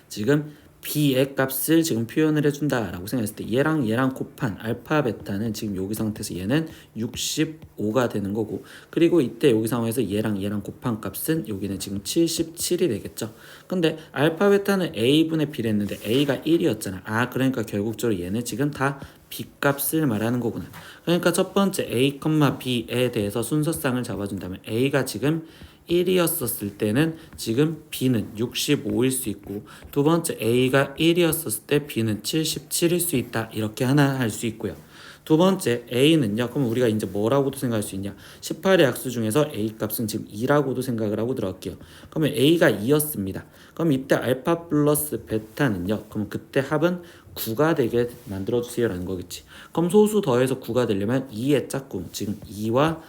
지금 B의 값을 지금 표현을 해준다라고 생각했을 때 얘랑 곱한 알파, 베타는 지금 여기 상태에서 얘는 65가 되는 거고 그리고 이때 여기 상황에서 얘랑 곱한 값은 여기는 지금 77이 되겠죠. 근데 알파, 베타는 A분의 B를 했는데 A가 1이었잖아. 그러니까 결국적으로 얘는 지금 다 B 값을 말하는 거구나. 그러니까 첫 번째 A, B에 대해서 순서상을 잡아준다면 A가 지금 1이었었을 때는 지금 B는 65일 수 있고 두 번째 A가 1이었었을 때 B는 77일 수 있다. 이렇게 하나 할 수 있고요. 두 번째 A는요. 그럼 우리가 이제 뭐라고도 생각할 수 있냐? 18의 약수 중에서 A 값은 지금 2라고도 생각을 하고 들어갈게요. 그러면 A가 2였습니다. 그럼 이때 알파 플러스 베타는요. 그럼 그때 합은 9가 되게 만들어주세요 라는 거겠지. 그럼 소수 더해서 9가 되려면 2의 짝꿍 지금 2와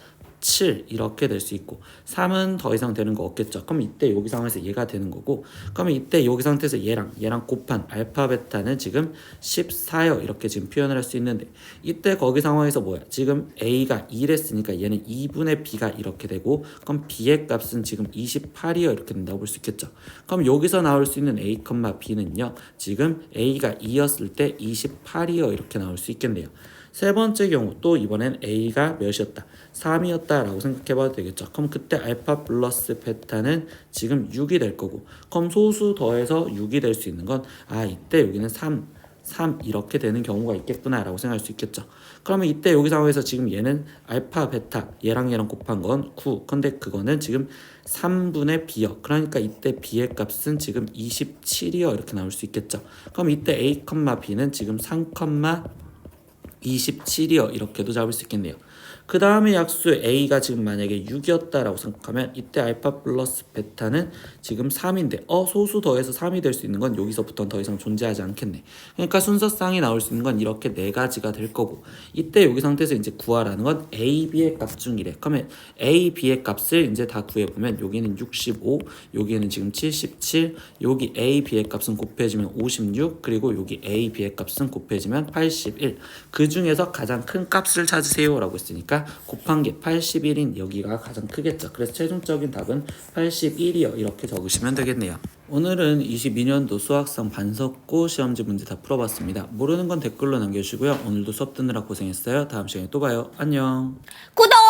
7 이렇게 될 수 있고 3은 더 이상 되는 거 없겠죠. 그럼 이때 여기 상황에서 얘가 되는 거고 그러면 이때 여기 상태에서 얘랑 곱한 알파 베타는 지금 14요 이렇게 지금 표현을 할 수 있는데 이때 거기 상황에서 뭐야? 지금 A가 2랬으니까 얘는 2분의 B가 이렇게 되고 그럼 B의 값은 지금 28이요 이렇게 된다고 볼 수 있겠죠. 그럼 여기서 나올 수 있는 A, B는요 지금 A가 2였을 때 28이요 이렇게 나올 수 있겠네요. 세 번째 경우 또 이번엔 A가 몇이었다? 3이었다라고 생각해봐도 되겠죠. 그럼 그때 알파 플러스 베타는 지금 6이 될 거고 그럼 소수 더해서 6이 될 수 있는 건 이때 여기는 3 이렇게 되는 경우가 있겠구나 라고 생각할 수 있겠죠. 그러면 이때 여기 상황에서 지금 얘는 알파, 베타 얘랑 곱한 건 9 근데 그거는 지금 3분의 B요. 그러니까 이때 B의 값은 지금 27이요 이렇게 나올 수 있겠죠. 그럼 이때 A, B는 지금 3, 27이요 이렇게도 잡을 수 있겠네요. 그 다음에 약수 A가 지금 만약에 6이었다라고 생각하면 이때 알파 플러스 베타는 지금 3인데 소수 더해서 3이 될 수 있는 건 여기서부터는 더 이상 존재하지 않겠네. 그러니까 순서상이 나올 수 있는 건 이렇게 네 가지가 될 거고 이때 여기 상태에서 이제 구하라는 건 A, B의 값 중이래. 그러면 A, B의 값을 이제 다 구해보면 여기는 65, 여기는 지금 77, 여기 A, B의 값은 곱해지면 56, 그리고 여기 A, B의 값은 곱해지면 81. 그 중에서 가장 큰 값을 찾으세요 라고 했으니까 곱한 게 81인 여기가 가장 크겠죠. 그래서 최종적인 답은 81이요 이렇게 적으시면 되겠네요. 오늘은 22년도 수학상 반석고 시험지 문제 다 풀어봤습니다. 모르는 건 댓글로 남겨주시고요. 오늘도 수업 듣느라 고생했어요. 다음 시간에 또 봐요. 안녕. 구독!